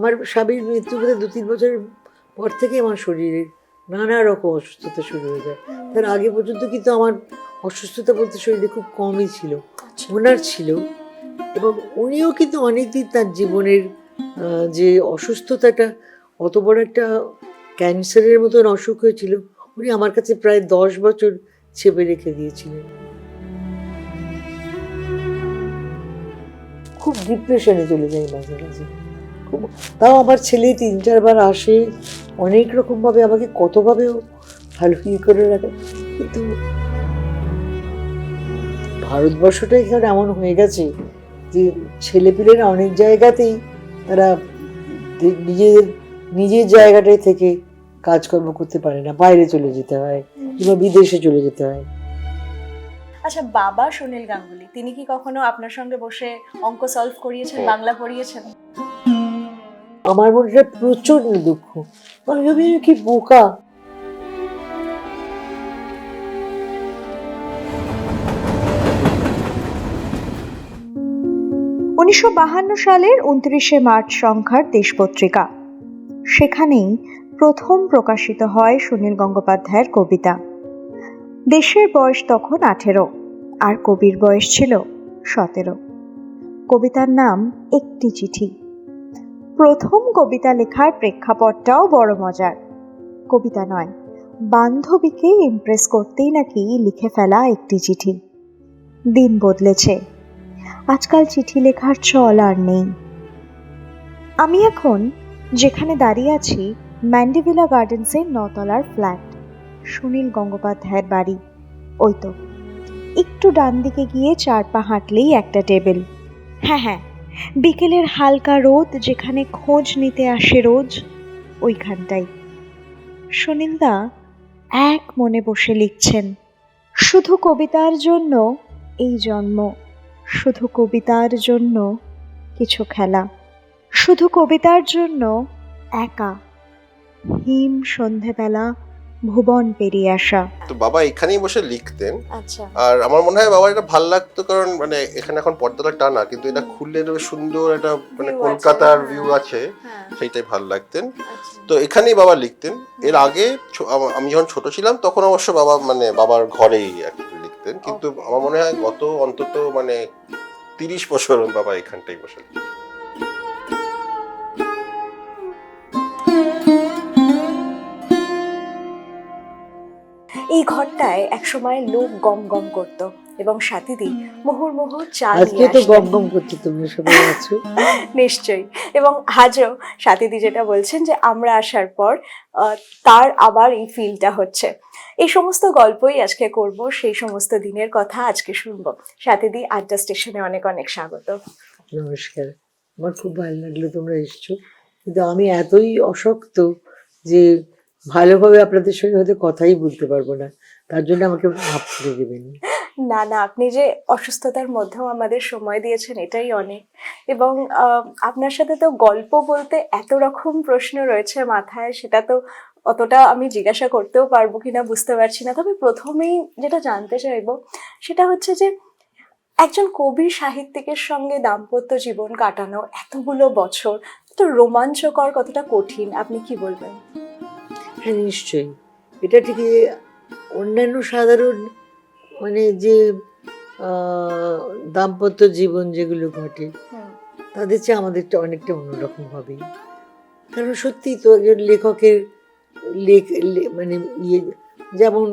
আমার স্বামীর মৃত্যু বোধহয় 2-3 বছর পর থেকে আমার শরীরে নানা রকম অসুস্থতা শুরু হয়ে যায়। তার আগে পর্যন্ত কিন্তু আমার অসুস্থতা বলতে শরীরে খুব কমই ছিল, ওনার ছিল। এবং উনিও কিন্তু অনেকদিন তার জীবনের যে অসুস্থতাটা, অত বড় একটা ক্যান্সারের মতন অসুখ হয়েছিল, উনি আমার কাছে প্রায় 10 বছর চেপে রেখে দিয়েছিলেন। খুব ডিপ্রেশনে চলে যাই মাঝে মাঝে। খুব, তাও আমার ছেলে 3-4 বার আসে, অনেক রকমভাবে আমাকে কতভাবেও ভালো করে রাখে। কিন্তু ভারতবর্ষটা এখানে এমন হয়ে গেছে যে ছেলেপিলেরা অনেক জায়গাতেই তারা নিজের নিজের জায়গাটায় থেকে কাজকর্ম করতে পারে না, বাইরে চলে যেতে হয় কিংবা বিদেশে চলে যেতে হয়। আচ্ছা, বাবা সুনীল গাঙ্গুলি তিনি কি কখনো আপনার সঙ্গে বসে অঙ্ক সলভ করিয়েছেন, বাংলা পড়িয়েছেন? আমার মনে প্রচন্ড দুঃখ, আমি ভাবি কি বোকা। 1952 সালের 29শে মার্চ সংখ্যার দেশপত্রিকা, সেখানেই প্রথম প্রকাশিত হয় সুনীল গঙ্গোপাধ্যায়ের কবিতা। দেশের বয়স তখন 18 আর কবির বয়স ছিল 17। কবিতার নাম একটি চিঠি। প্রথম কবিতা লেখার প্রেক্ষাপটটাও বড় মজার। কবিতা নয়, বান্ধবীকে ইমপ্রেস করতেই নাকি লিখে ফেলা একটি চিঠি। দিন বদলেছে, আজকাল চিঠি লেখার চল আর নেই। আমি এখন যেখানে দাঁড়িয়ে আছি ম্যান্ডিভিলা গার্ডেন্সের 9 তলার ফ্ল্যাট, সুনীল গঙ্গোপাধ্যায়ের বাড়ি। ওই তো একটু ডান দিকে গিয়ে 4 পা হাঁটলেই একটা টেবিল। হ্যাঁ, বিকেলের হালকা রোদ যেখানে খোঁজ নিতে আসে রোজ, ওইখানটাই সুনীলদা এক মনে বসে লিখছেন। শুধু কবিতার জন্য এই জন্ম, শুধু কবিতার জন্য কিছু খেলা, শুধু কবিতার জন্য একা হিম সন্ধেবেলা ভুবন পেরিয়ে আসা। তো বাবা এখানেই বসে লিখতেন। আচ্ছা। আর আমার মনে হয় বাবার এটা ভালো লাগতো, কারণ মানে এখানে এখন পর্দাটা টানা, কিন্তু এটা খুললে সুন্দর একটা মানে View কলকাতার আছে, ভিউ আছে, হ্যাঁ। সেইটাই ভালো লাগতেন। আচ্ছা। তো এখানেই বাবা লিখতেন। এর আগে আমি যখন ছোট ছিলাম তখন অবশ্য বাবা মানে বাবার ঘরেই আর কি লিখতেন, কিন্তু Okay. আমার মনে হয় গত অন্তত মানে 30 বছর বাবা এখানটাই বসে লিখতেন। এই ঘরটায় একসময় লোক গম গম করতো এবং সাথীদি মুহুর্মুহু চা আজকে নিয়ে তো আসতেন। গম গম করতে তোমরা সবাই আছো। নিশ্চয়ই। এবং আজও সাথীদি যেটা বলছেন যে আমরা আসার পর তার আবার এই ফিলটা হচ্ছে। এই সমস্ত গল্পই আজকে করব, সেই সমস্ত দিনের কথা আজকে শুনবো। সাথীদি, আড্ডা স্টেশনে অনেক অনেক স্বাগত। নমস্কার, আমার খুব ভালো লাগলো তোমরা এসছো, কিন্তু আমি এতই অশক্ত যে ভালোভাবে আপনাদের সঙ্গে হয়তো কথাই বলতে পারবো না, তার জন্য আমাকে মাফ করে দেবেন। না না, আপনি যে অসুস্থতার মধ্যেও আমাদের সময় দিয়েছেন এটাই অনেক। এবং আপনার সাথে তো গল্প বলতে এত রকম প্রশ্ন রয়েছে মাথায়, সেটা তো অতটা আমি জিজ্ঞাসা করতেও পারবো কিনা বুঝতে পারছি না। তবে প্রথমেই যেটা জানতে চাইবো সেটা হচ্ছে যে একজন কবি সাহিত্যিকের সঙ্গে দাম্পত্য জীবন কাটানো এতগুলো বছর, তো রোমাঞ্চকর, কতটা কঠিন, আপনি কি বলবেন? হ্যাঁ নিশ্চয়ই, এটা ঠিকই। অন্যান্য সাধারণ মানে যে দাম্পত্য জীবন যেগুলো ঘটে তাদের চেয়ে আমাদেরটা অনেকটা অন্যরকম হবে। কারণ সত্যিই তো একজন লেখকের মানে ইয়ে, যেমন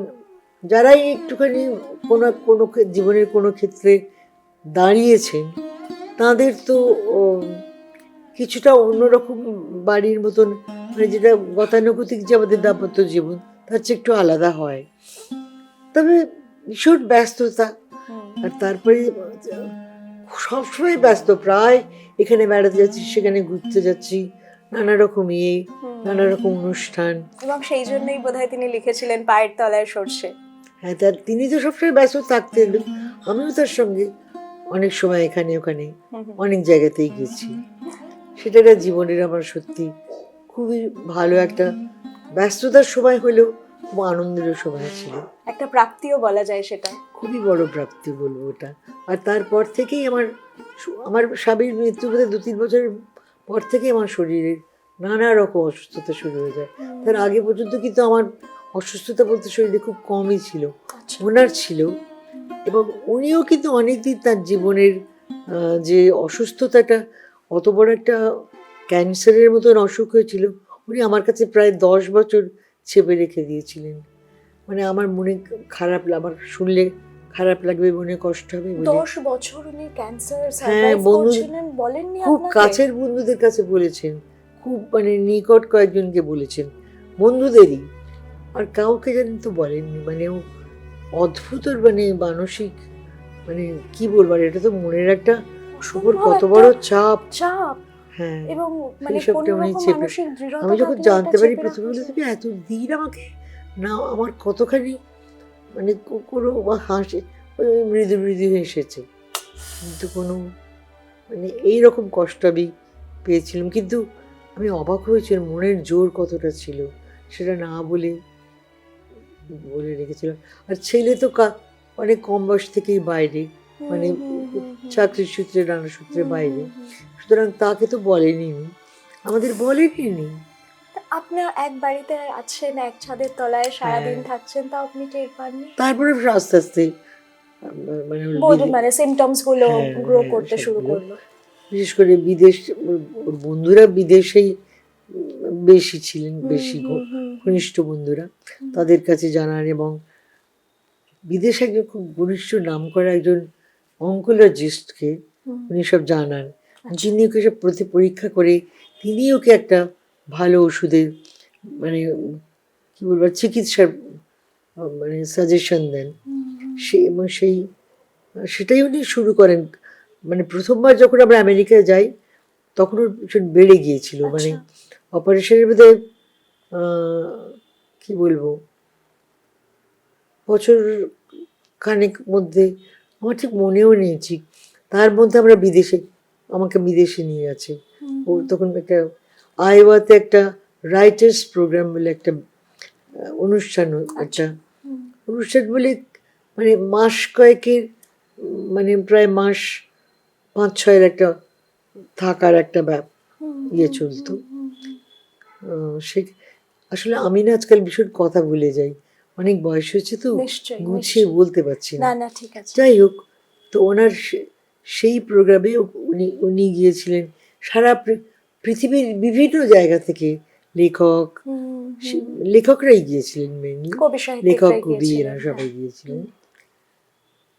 যারাই একটুখানি কোনো কোনো জীবনের কোনো ক্ষেত্রে দাঁড়িয়েছেন তাদের তো কিছুটা অন্যরকম বাড়ির মতন, মানে যেটা গতানুগতিক যে আমাদের দাম্পত্য জীবন তার চেয়ে একটু আলাদা হয়। তবে ভীষণ ব্যস্ততা, আর তারপরে সবসময় ব্যস্ত, প্রায় এখানে বেড়াতে যাচ্ছি সেখানে ঘুরতে যাচ্ছি, নানা রকম নানা রকম অনুষ্ঠান। এবং সেই জন্যই বোধহয় তিনি লিখেছিলেন পায়ের তলায় সর্ষে। হ্যাঁ, তিনি তো সবসময় ব্যস্ত থাকতেন, আমিও তার সঙ্গে অনেক সময় এখানে ওখানে অনেক জায়গাতেই গেছি। সেটা একটা জীবনের আমার সত্যি খুবই ভালো একটা ব্যস্ততার সময় হলেও খুব আনন্দেরও সময় ছিল, একটা প্রাপ্তিও বলা যায় সেটা। খুবই বড় প্রাপ্তি বলবো ওটা। আর তারপর থেকেই আমার স্বামীর মৃত্যু বোধহয় 2-3 বছর পর থেকে আমার শরীরের নানা রকম অসুস্থতা শুরু হয়ে যায়। তার আগে পর্যন্ত কিন্তু আমার অসুস্থতা বলতে শরীরে খুব কমই ছিল, আচ্ছা। ওনার ছিল। এবং উনিও কিন্তু অনেকদিন তার জীবনের যে অসুস্থতাটা, অত বড় একটা ক্যান্সারের মতন অসুখ হয়েছিল, উনি আমার কাছে প্রায় 10 বছর চেপে রেখে দিয়েছিলেন। মানে আমার মনে খারাপ, আমার শুনলে খারাপ লাগবে, মনে কষ্ট হবে বলে 10 বছর উনি ক্যান্সার হ্যাঁ, সার্ভাইভ বন্ধু করছিলেন, বলেননি খুব আপনাকে? কাছের বন্ধুদের কাছে বলেছেন, খুব মানে নিকট কয়েকজনকে বলেছেন, বন্ধুদেরই, আর কাউকে জানেন তো বলেননি। মানে ও অদ্ভুত ওর মানে মানসিক, মানে কি বলবো আর, এটা তো মনের একটা উপর অসম্ভব কত একটা বড় চাপ। চাপ, হ্যাঁ, এবং মানে সেই সবটা কোনো উনি রকম চেপে, মানসিক দৃঢ়তা আমি যখন থাকলে জানতে এটা পারি চেপে প্রথমে রাখা বলে যায়। তুমি এত দিন আমাকে না, আমার কতখানি মানে কোনো হাসি, ওই মৃদু মৃদু হেসেছে, কিন্তু কোনো মানে এইরকম কষ্ট আমি পেয়েছিলাম। কিন্তু আমি অবাক হয়েছি ওর মনের জোর কতটা ছিল, সেটা না বলে বলে রেখেছিলাম। আর ছেলে তো অনেক কম বয়স থেকেই বাইরে, মানে চাকরির সূত্রে নানা সূত্রে বাইরে, সুতরাং তাকে তো বলেনি, আমাদের বলেনি। আপনার এক বাড়িতে আছেন, এক ছাদের তলায় সারাদিন হ্যাঁ। থাকছেন, তাও আপনি টের পাননি? তারপরে আস্তে আস্তে মানে ওর মানে সিমটমস গুলো হ্যাঁ, গ্রো হ্যাঁ, করতে শুরু সবগুলো। করলো। বিশেষ করে ওর বন্ধুরা বিদেশেই বেশি ছিলেন, বেশি ঘনিষ্ঠ বন্ধুরা, তাদের কাছে জানান। এবং বিদেশে একজন খুব ঘনিষ্ঠ নাম করা একজন অঙ্কোলজিস্টকে উনি সব জানান, যিনি ওকে সব পরীক্ষা করে তিনি ওকে একটা ভালো ওষুধের মানে কি বলবো চিকিৎসার মানে সাজেশন দেন। এবং সেটাই উনি শুরু করেন। মানে প্রথমবার যখন আমরা আমেরিকায় যাই তখন ওর ভীষণ বেড়ে গিয়েছিল, মানে অপারেশনের বোধহয় কি বলবো বছর খানেক মধ্যে, আমার ঠিক মনেও নেই ঠিক, তার মধ্যে আমরা আমাকে বিদেশে নিয়ে গেছে। ও তখন একটা আইওয়াতে একটা রাইটার্স প্রোগ্রাম বলে একটা অনুষ্ঠান, একটা অনুষ্ঠান বলে মানে মাস কয়েকের, মানে প্রায় মাস 5-6 একটা থাকার একটা ইয়ে চলতো। সে আসলে আমি না আজকাল ভীষণ কথা ভুলে যাই, অনেক বয়স হয়েছে তো, নিশ্চয়ই, গুছিয়ে বলতে পারছি না। না না ঠিক আছে। যাই হোক, তো ওনার সেই প্রোগ্রামে উনি গিয়েছিলেন। সারা পৃথিবীর বিভিন্ন জায়গা থেকে লেখকরাই গিয়েছিলেন, মেনলি কবি লেখক, সাহিত্যিকরাই কবি, গিয়েছিলেন, এরা সবাই হ্যাঁ। গিয়েছিলেন।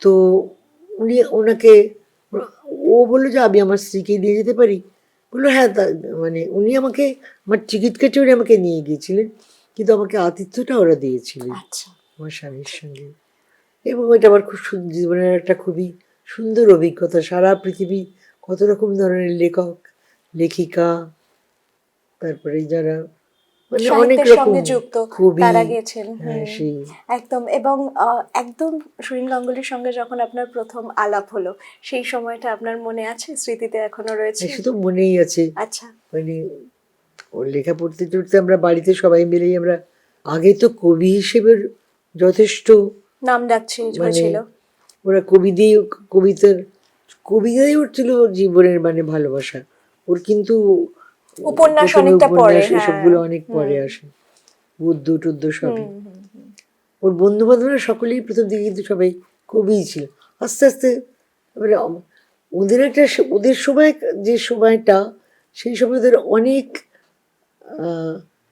তো ওনাকে ও বললো যে আমি আমার স্ত্রীকে নিয়ে যেতে পারি। বললো হ্যাঁ, মানে উনি আমাকে আমার টিকিট কেটে উনি আমাকে নিয়ে গিয়েছিলেন, কিন্তু আমাকে আতিথ্যটা ওরা দিয়েছিলেন আচ্ছা। আমার স্বামীর সঙ্গে। এবং এটা আমার খুব জীবনের একটা খুবই সুন্দর অভিজ্ঞতা। সারা পৃথিবী কত রকম ধরনের লেখক, লেখিকা, তারপরে যারা মানে অনেক সাহিত্যের রকম সঙ্গে যুক্ত কবি, তারা গেছেন। হ্যাঁ, সেই একদম। এবং একদম সুনীল গাঙ্গুলির সঙ্গে যখন আপনার প্রথম আলাপ হলো, সেই সময়টা আপনার মনে আছে, স্মৃতিতে এখনো রয়েছে? সে তো মনেই আছে। আচ্ছা। মানে ওর লেখা পড়তে পড়তে আমরা বাড়িতে সবাই মিলেই আমরা, আগে তো কবি হিসেবে যথেষ্ট নাম ডাক মানে হয়েছিল। ওরা কবিতাই ওর ছিল ওর জীবনের মানে ভালোবাসা। ওর কিন্তু উপন্যাস প্রথমে অনেকটা পরে, উপন্যাস হ্যাঁ। এসবগুলো অনেক পরে আসে, গদ্য টদ্য সবই। ওর বন্ধু বান্ধবরা সকলেই প্রথম দিকে কিন্তু সবাই কবিই ছিল। আস্তে আস্তে এবারে ওদের সময় যে সময়টা, সেই সময় ওদের অনেক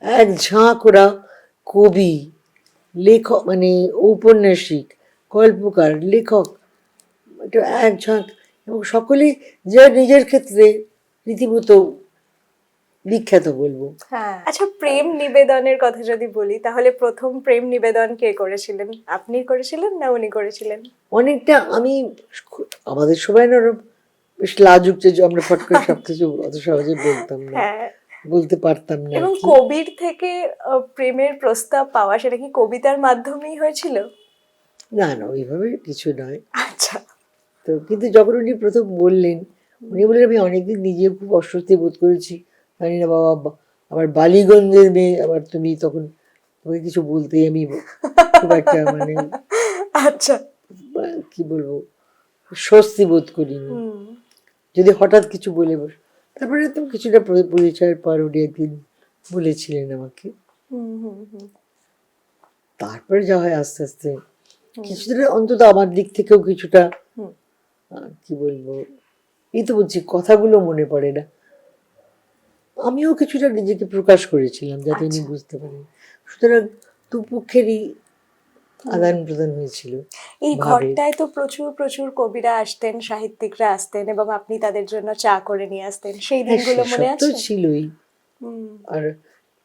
এক ঝাঁক ওরা কবি, লেখক, মানে ঔপন্যাসিক, গল্পকার, লেখক, এটা এক ঝাঁক, এবং সকলেই যা নিজের ক্ষেত্রে রীতিমতো বিখ্যাত বলবো। হ্যাঁ। আচ্ছা, প্রেম নিবেদনের কথা যদি বলি, তাহলে প্রথম প্রেম নিবেদন কে করেছিলেন? আপনি করেছিলেন না উনি করেছিলেন? অনেকটা আমি, আমাদের সময় না ওরম বেশ লাজুক, যে আমরা ফট করে সব কিছু অত সহজে বলতাম না, হ্যাঁ। বলতে পারতাম না। এবং কবির থেকে প্রেমের প্রস্তাব পাওয়া, সেটা কি কবিতার মাধ্যমেই হয়েছিল? না না, ওইভাবে কিছু নয়। আচ্ছা। তো কিন্তু যখন উনি প্রথম বললেন, উনি বললেন আমি অনেকদিন নিজে খুব অস্বস্তি বোধ করেছি, জানি না বাবা, আমার বালিগঞ্জের মেয়ে, আবার তুমি তখন তোমাকে কিছু বলতেই আমি খুব একটা মানে আচ্ছা। কি বলবো স্বস্তি বোধ করিনি, যদি হঠাৎ কিছু বলে বস। তারপরে তো কিছুটা পরিচয়ের পর উনি একদিন বলেছিলেন আমাকে। হুম হুম হুম তারপরে যা হয় আস্তে আস্তে কিছুটা অন্তত আমার দিক থেকেও কিছুটা হুম। কি বলবো, এই তো বলছি কথাগুলো মনে পড়ে না, আমিও কিছুটা নিজেকে প্রকাশ করেছিলাম যাতে উনি আচ্ছা। বুঝতে পারেন। সুতরাং দুপক্ষেরই আদান প্রদান হয়েছিল এই ভাবের। ঘরটায় তো প্রচুর প্রচুর কবিরা আসতেন, সাহিত্যিকরা আসতেন এবং আপনি তাদের জন্য চা করে নিয়ে আসতেন, সেই হ্যাঁ, দিনগুলো সেসব মনে তো আছে? ছিলই। হুম আর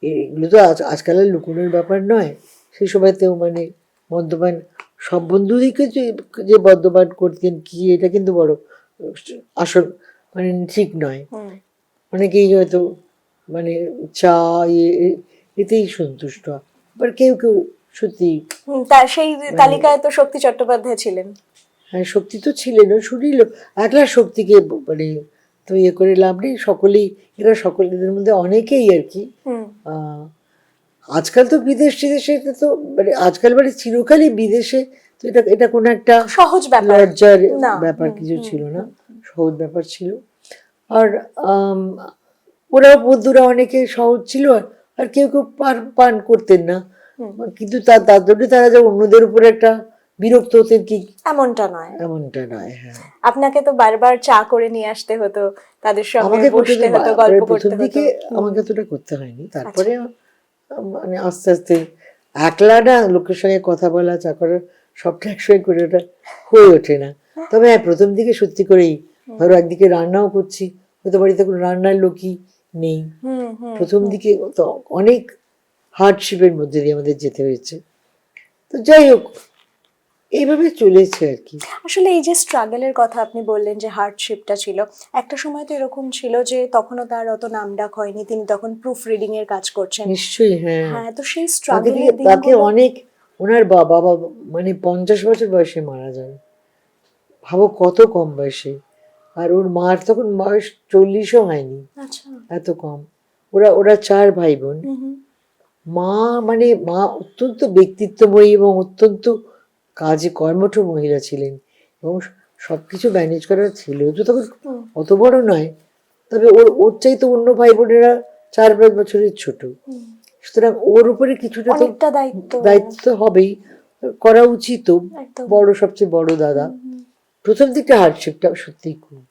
এগুলো তো আজকাল আর লুকোনোর ব্যাপার নয়। সেই সময়তেও মানে মদ্যপান সব বন্ধুদেরকে যে মদ্যপান করতেন কি, এটা কিন্তু বড় আসল মানে ঠিক নয়। হুম অনেকেই হয়তো মানে চা এতেই সন্তুষ্ট, আবার কেউ কেউ সত্যি হুম, তার সেই তালিকায় তো শক্তি চট্টোপাধ্যায় ছিলেন। হ্যাঁ, শক্তি তো ছিলেন, শুনিল একলা শক্তিকে মানে তো ইয়ে করে লাভ নেই, সকলেই এরা সকলেদের মধ্যে অনেকেই আর কি। হুম আহ, আজকাল তো বিদেশ টিদেশে তো মানে আজকাল মানে চিরকালই বিদেশে, তো এটা এটা কোনো একটা সহজ ব্যাপার লজ্জার না। ব্যাপার হুম, কিছু হুম, ছিল না, সহজ ব্যাপার ছিল। আর আম, ওরা বন্ধুরা অনেকে সহজ ছিল, আর কেউ কেউ পান পান করতেন না, কিন্তু তার জন্য তারা যে অন্যদের উপর একটা বিরক্ত হতেন কি, এমনটা নয়। এমনটা নয়। হ্যাঁ, আপনাকে তো বারবার চা করে নিয়ে আসতে হতো, তাদের সঙ্গে আমাকে করতে বসতে তো হতো, গল্প প্রায় প্রথম করতে হতো। দিকে হুম, আমাকে এতটা করতে হয়নি, তারপরে মানে আস্তে আস্তে একলা না লোকের সঙ্গে কথা বলা চা করা সবটা একসঙ্গে করে ওটা হয়ে ওঠে না। তবে হ্যাঁ, প্রথম দিকে সত্যি করেই ধরো একদিকে রান্নাও করছি, হয়তো বাড়িতে কোনো রান্নার লোকই নেই, হুম হুম প্রথম দিকে তো অনেক হার্ডশিপের মধ্যে দিয়ে আমাদের যেতে হয়েছে। তো যাই হোক, এইভাবে চলেছে আর কি। আসলে এই যে স্ট্রাগলের কথা আপনি বললেন যে হার্ডশিপটা ছিল, একটা সময় তো এরকম ছিল যে তখনও তার অত নামডাক হয়নি, তিনি তখন প্রুফ রিডিং এর কাজ করছেন। নিশ্চয়ই, হ্যাঁ। হ্যাঁ, তো সেই তাকে স্ট্রাগলের তাকে দিনগুলো। অনেক, ওনার বাবা মানে 50 বছর বয়সে মারা যান, ভাবো কত কম বয়সে। আর ওর মার তখন বয়স 40ও হয়নি, আচ্ছা। এত কম। ওরা ওরা 4 ভাই বোন। হুম হুম মা মানে মা অত্যন্ত ব্যক্তিত্বময়ী এবং অত্যন্ত কাজে কর্মঠ মহিলা ছিলেন, এবং সবকিছু ম্যানেজ করার ছিল তো তখন হুম অত বড় নয়, তবে ওর ওর চাইতে অন্য ভাই বোনেরা 4-5 বছরের ছোট। হুম। সুতরাং ওর উপরে কিছুটা তো অনেকটা দায়িত্ব। দায়িত্ব তো হবেই, করা উচিত। একদম। বড়, সবচেয়ে বড় দাদা। প্রথম দিকটা হার্ডশিপটা সত্যিই খুব,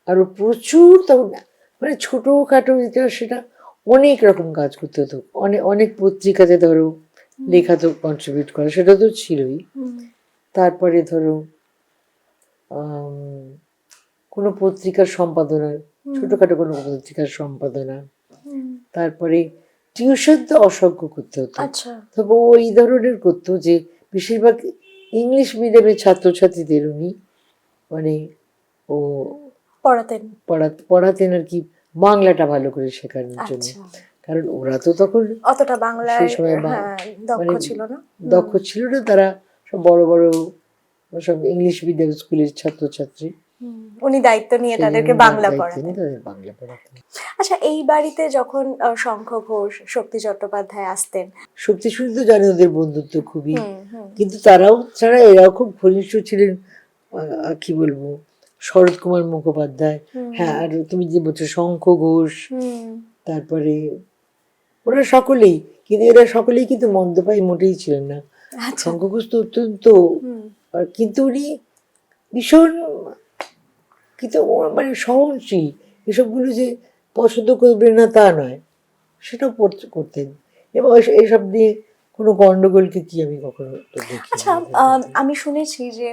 আর ও প্রচুর তখন মানে ছোটখাটো যেটা সেটা অনেক রকম কাজ করতে হতো, অনেক অনেক পত্রিকাতে ধরো লেখা তো কন্ট্রিবিউট করা সেটা তো ছিলই। হুম তারপরে ধরো আম, কোনো পত্রিকার সম্পাদনা, ছোটখাটো কোনো পত্রিকার সম্পাদনা, হুম। তারপরে টিউশন তো অসংখ্য করতে হতো। আচ্ছা। তবে ও এই ধরনের করতো যে বেশিরভাগ ইংলিশ মিডিয়ামের ছাত্রছাত্রীদের উনি মানে ও পড়াতেন। পড়াতেন আর কি, বাংলাটা ভালো করে শেখানোর জন্য। আচ্ছা। কারণ ওরা তো তখন অতটা সেই বাংলায় সময় হ্যাঁ দক্ষ মানে ছিল না। দক্ষ ছিল না, তারা সব বড় বড় সব ইংলিশ মিডিয়াম স্কুলের ছাত্রছাত্রী, উনি দায়িত্ব নিয়ে সেই জন্য তাদেরকে বাংলা দায়িত্ব পড়াতেন। নিয়ে তাদের বাংলা পড়াতেন। আচ্ছা, এই বাড়িতে যখন শঙ্খ ঘোষ, শক্তি চট্টোপাধ্যায় আসতেন। শক্তি শুনি তো জানি ওদের বন্ধুত্ব খুবই, হুম হুম কিন্তু তারাও ছাড়া এরাও খুব ঘনিষ্ঠ ছিলেন। কি বলবো, শরৎ কুমার মুখোপাধ্যায়, হ্যাঁ, আর তুমি যে বলছো শঙ্খ ঘোষ, হুম তারপরে ওরা সকলেই, কিন্তু এরা সকলেই কিন্তু মদ্যপায়ী মোটেই ছিলেন না। আচ্ছা। শঙ্খ ঘোষ তো অত্যন্ত হুম কিন্তু উনি ভীষণ, কিন্তু মানে সহনশীল, এসবগুলো যে পছন্দ করবেন না তা নয়, সেটাও করতেন। এবং এইসব নিয়ে কোনো গন্ডগোলকে কি আমি কখনো তো দেখিনি আচ্ছা, এদের মধ্যে। আমি শুনেছি যে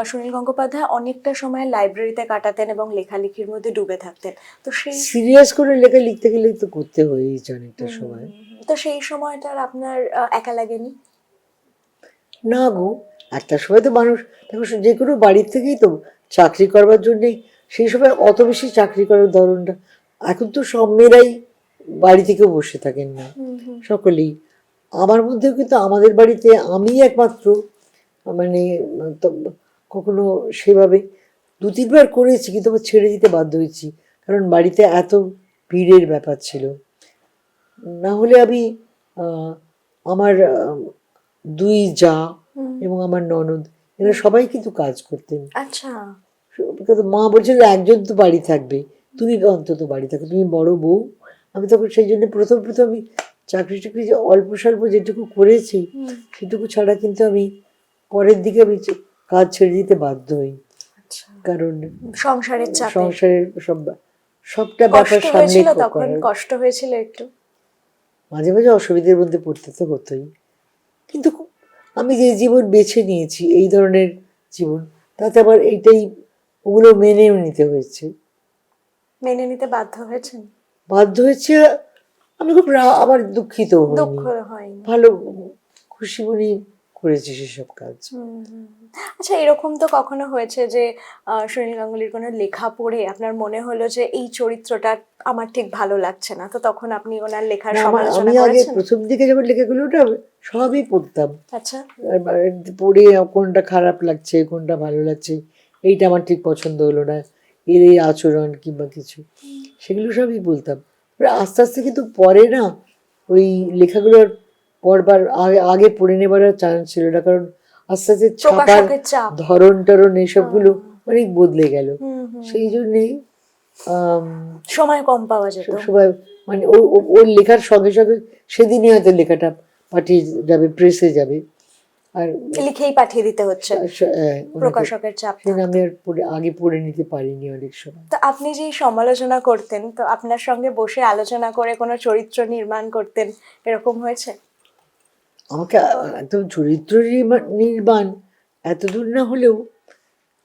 সুনীল গঙ্গোপাধ্যায় অনেকটা সময় লাইব্রেরিতে কাটাতেন এবং লেখালেখির মধ্যে ডুবে থাকতেন। তো সেই সিরিয়াস করে লেখা লিখতে গেলে তো করতে হয়েইছে অনেকটা সময়। তো সেই সময়টার আপনার একা লাগেনি? না গো, একটা সময় তো মানুষ দেখো যে কোনো বাড়ির থেকেই তো চাকরি করবার জন্যে, সেই সময় অত বেশি চাকরি করার ধরনটা, এখন তো সব মেয়েরাই বাড়ি থেকেও বসে থাকেন না, সকলেই। আমার মধ্যেও কিন্তু আমাদের বাড়িতে আমি একমাত্র মানে তো কখনো সেভাবে 2-3 বার করেছি, কিন্তু আবার ছেড়ে দিতে বাধ্য হয়েছি, কারণ বাড়িতে এত ভিড়ের ব্যাপার ছিল। না হলে আমি আহ, আমার 2 জা এবং আমার ননদ, এরা সবাই কিন্তু কাজ করতেন। আচ্ছা। কিন্তু মা বলছিল একজন তো বাড়ি থাকবে, তুমি অন্তত বাড়ি থাকো, তুমি বড় বউ। আমি তখন সেই জন্য প্রথম আমি চাকরি টাকরি যে অল্প স্বল্প যেটুকু করেছি সেটুকু ছাড়া কিন্তু আমি পরের দিকে আমি কাজ ছেড়ে দিতে বাধ্য হই, আচ্ছা, কারণ সংসারের চাপে সংসারের সবটা ব্যাপার কষ্ট সামনে হয়েছিল তখন, করার। কষ্ট হয়েছিল একটু? মাঝে মাঝে অসুবিধার মধ্যে পড়তে তো হতোই, কিন্তু আমি যে জীবন বেছে নিয়েছি এই ধরনের জীবন, তাতে আবার এইটাই ওগুলো মেনেও নিতে হয়েছে। মেনে নিতে বাধ্য হয়েছেন? বাধ্য হয়েছে, আমি খুব আবার দুঃখিত দুঃখ হইনি, হয়নি? ভালো খুশি মনে করেছি সেসব কাজ। আচ্ছা, এরকম তো কখনো হয়েছে যে সুনীল গাঙ্গুলির কোনো লেখা পড়ে আপনার মনে হলো যে এই চরিত্রটা আমার ঠিক ভালো লাগছে না, তো তখন আপনি ওনার লেখার না, সমালোচনা আমি আগে করেছেন? প্রথম দিকে যখন লেখাগুলো ওটা সবই পড়তাম, আচ্ছা, আর পড়ে কোনটা খারাপ লাগছে কোনটা ভালো লাগছে, এইটা আমার ঠিক পছন্দ হলো না, এর এই আচরণ কিংবা কিছু, সেগুলো সবই বলতাম। এবার আস্তে আস্তে কিন্তু পরে না ওই লেখাগুলোর পড়বার আগে পড়ে নেবার চান্স ছিল না, কারণ আস্তে আস্তে ছাপার প্রকাশকের চাপ। ধরন টরন এইসবগুলো অনেক বদলে গেল। হুম। সেই জন্যেই সময় কম পাওয়া যেত। সবাই মানে ওর লেখার সঙ্গে সঙ্গে সেদিনই হয়তো লেখাটা পাঠিয়ে যাবে, প্রেসে যাবে, আর লিখেই পাঠিয়ে দিতে হচ্ছে, প্রকাশকের চাপ। আমি আর আগে পড়ে নিতে পারিনি অনেক সময়। তো আপনি যে সমালোচনা করতেন, তো আপনার সঙ্গে বসে আলোচনা করে কোনো চরিত্র নির্মাণ করতেন, এরকম হয়েছে? আমাকে একদম চরিত্র নির্মাণ এতদূর না হলেও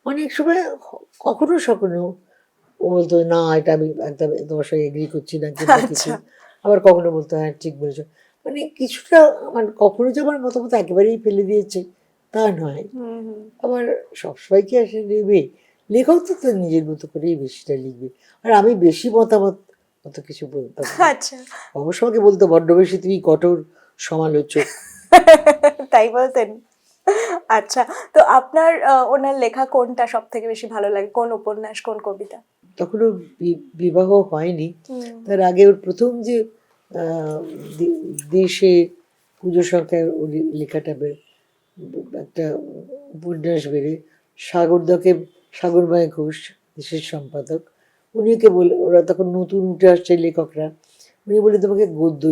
অনেক সময় কখনো সখনো ও বলতো না এটা আমি একদম তোমার সঙ্গে এগ্রি করছি না কিংবা কিছু, আবার কখনো বলতো হ্যাঁ ঠিক বলেছো, মানে কিছুটা মানে কখনো যে আমার মতামত একেবারেই ফেলে দিয়েছে তা নয়, আবার সবসময় কি আসে নেবে, লেখক তো তার নিজের মতো করেই বেশিটা লিখবে, আর আমি বেশি মতামত অত কিছু বলতাম না। আচ্ছা, অবশ্য আমাকে বলতো বড্ড বেশি তুমি কঠোর সমালোচক। তাই বলতেন? আচ্ছা, তো আপনার ওনার লেখা কোনটা সব থেকে বেশি ভালো লাগে? কোন উপন্যাস, কোন কবিতা? তখনও বিবাহ হয়নি, তার আগে ওর প্রথম যে দেশে পুজো সংখ্যায় ওর লেখাটা একটা উপন্যাস বেড়ে, সাগরমায় ঘোষ দেশের সম্পাদক, উনিকে বলে, ওরা তখন নতুন উঠে আসছে লেখকরা, উনি বলে তোমাকে গদ্য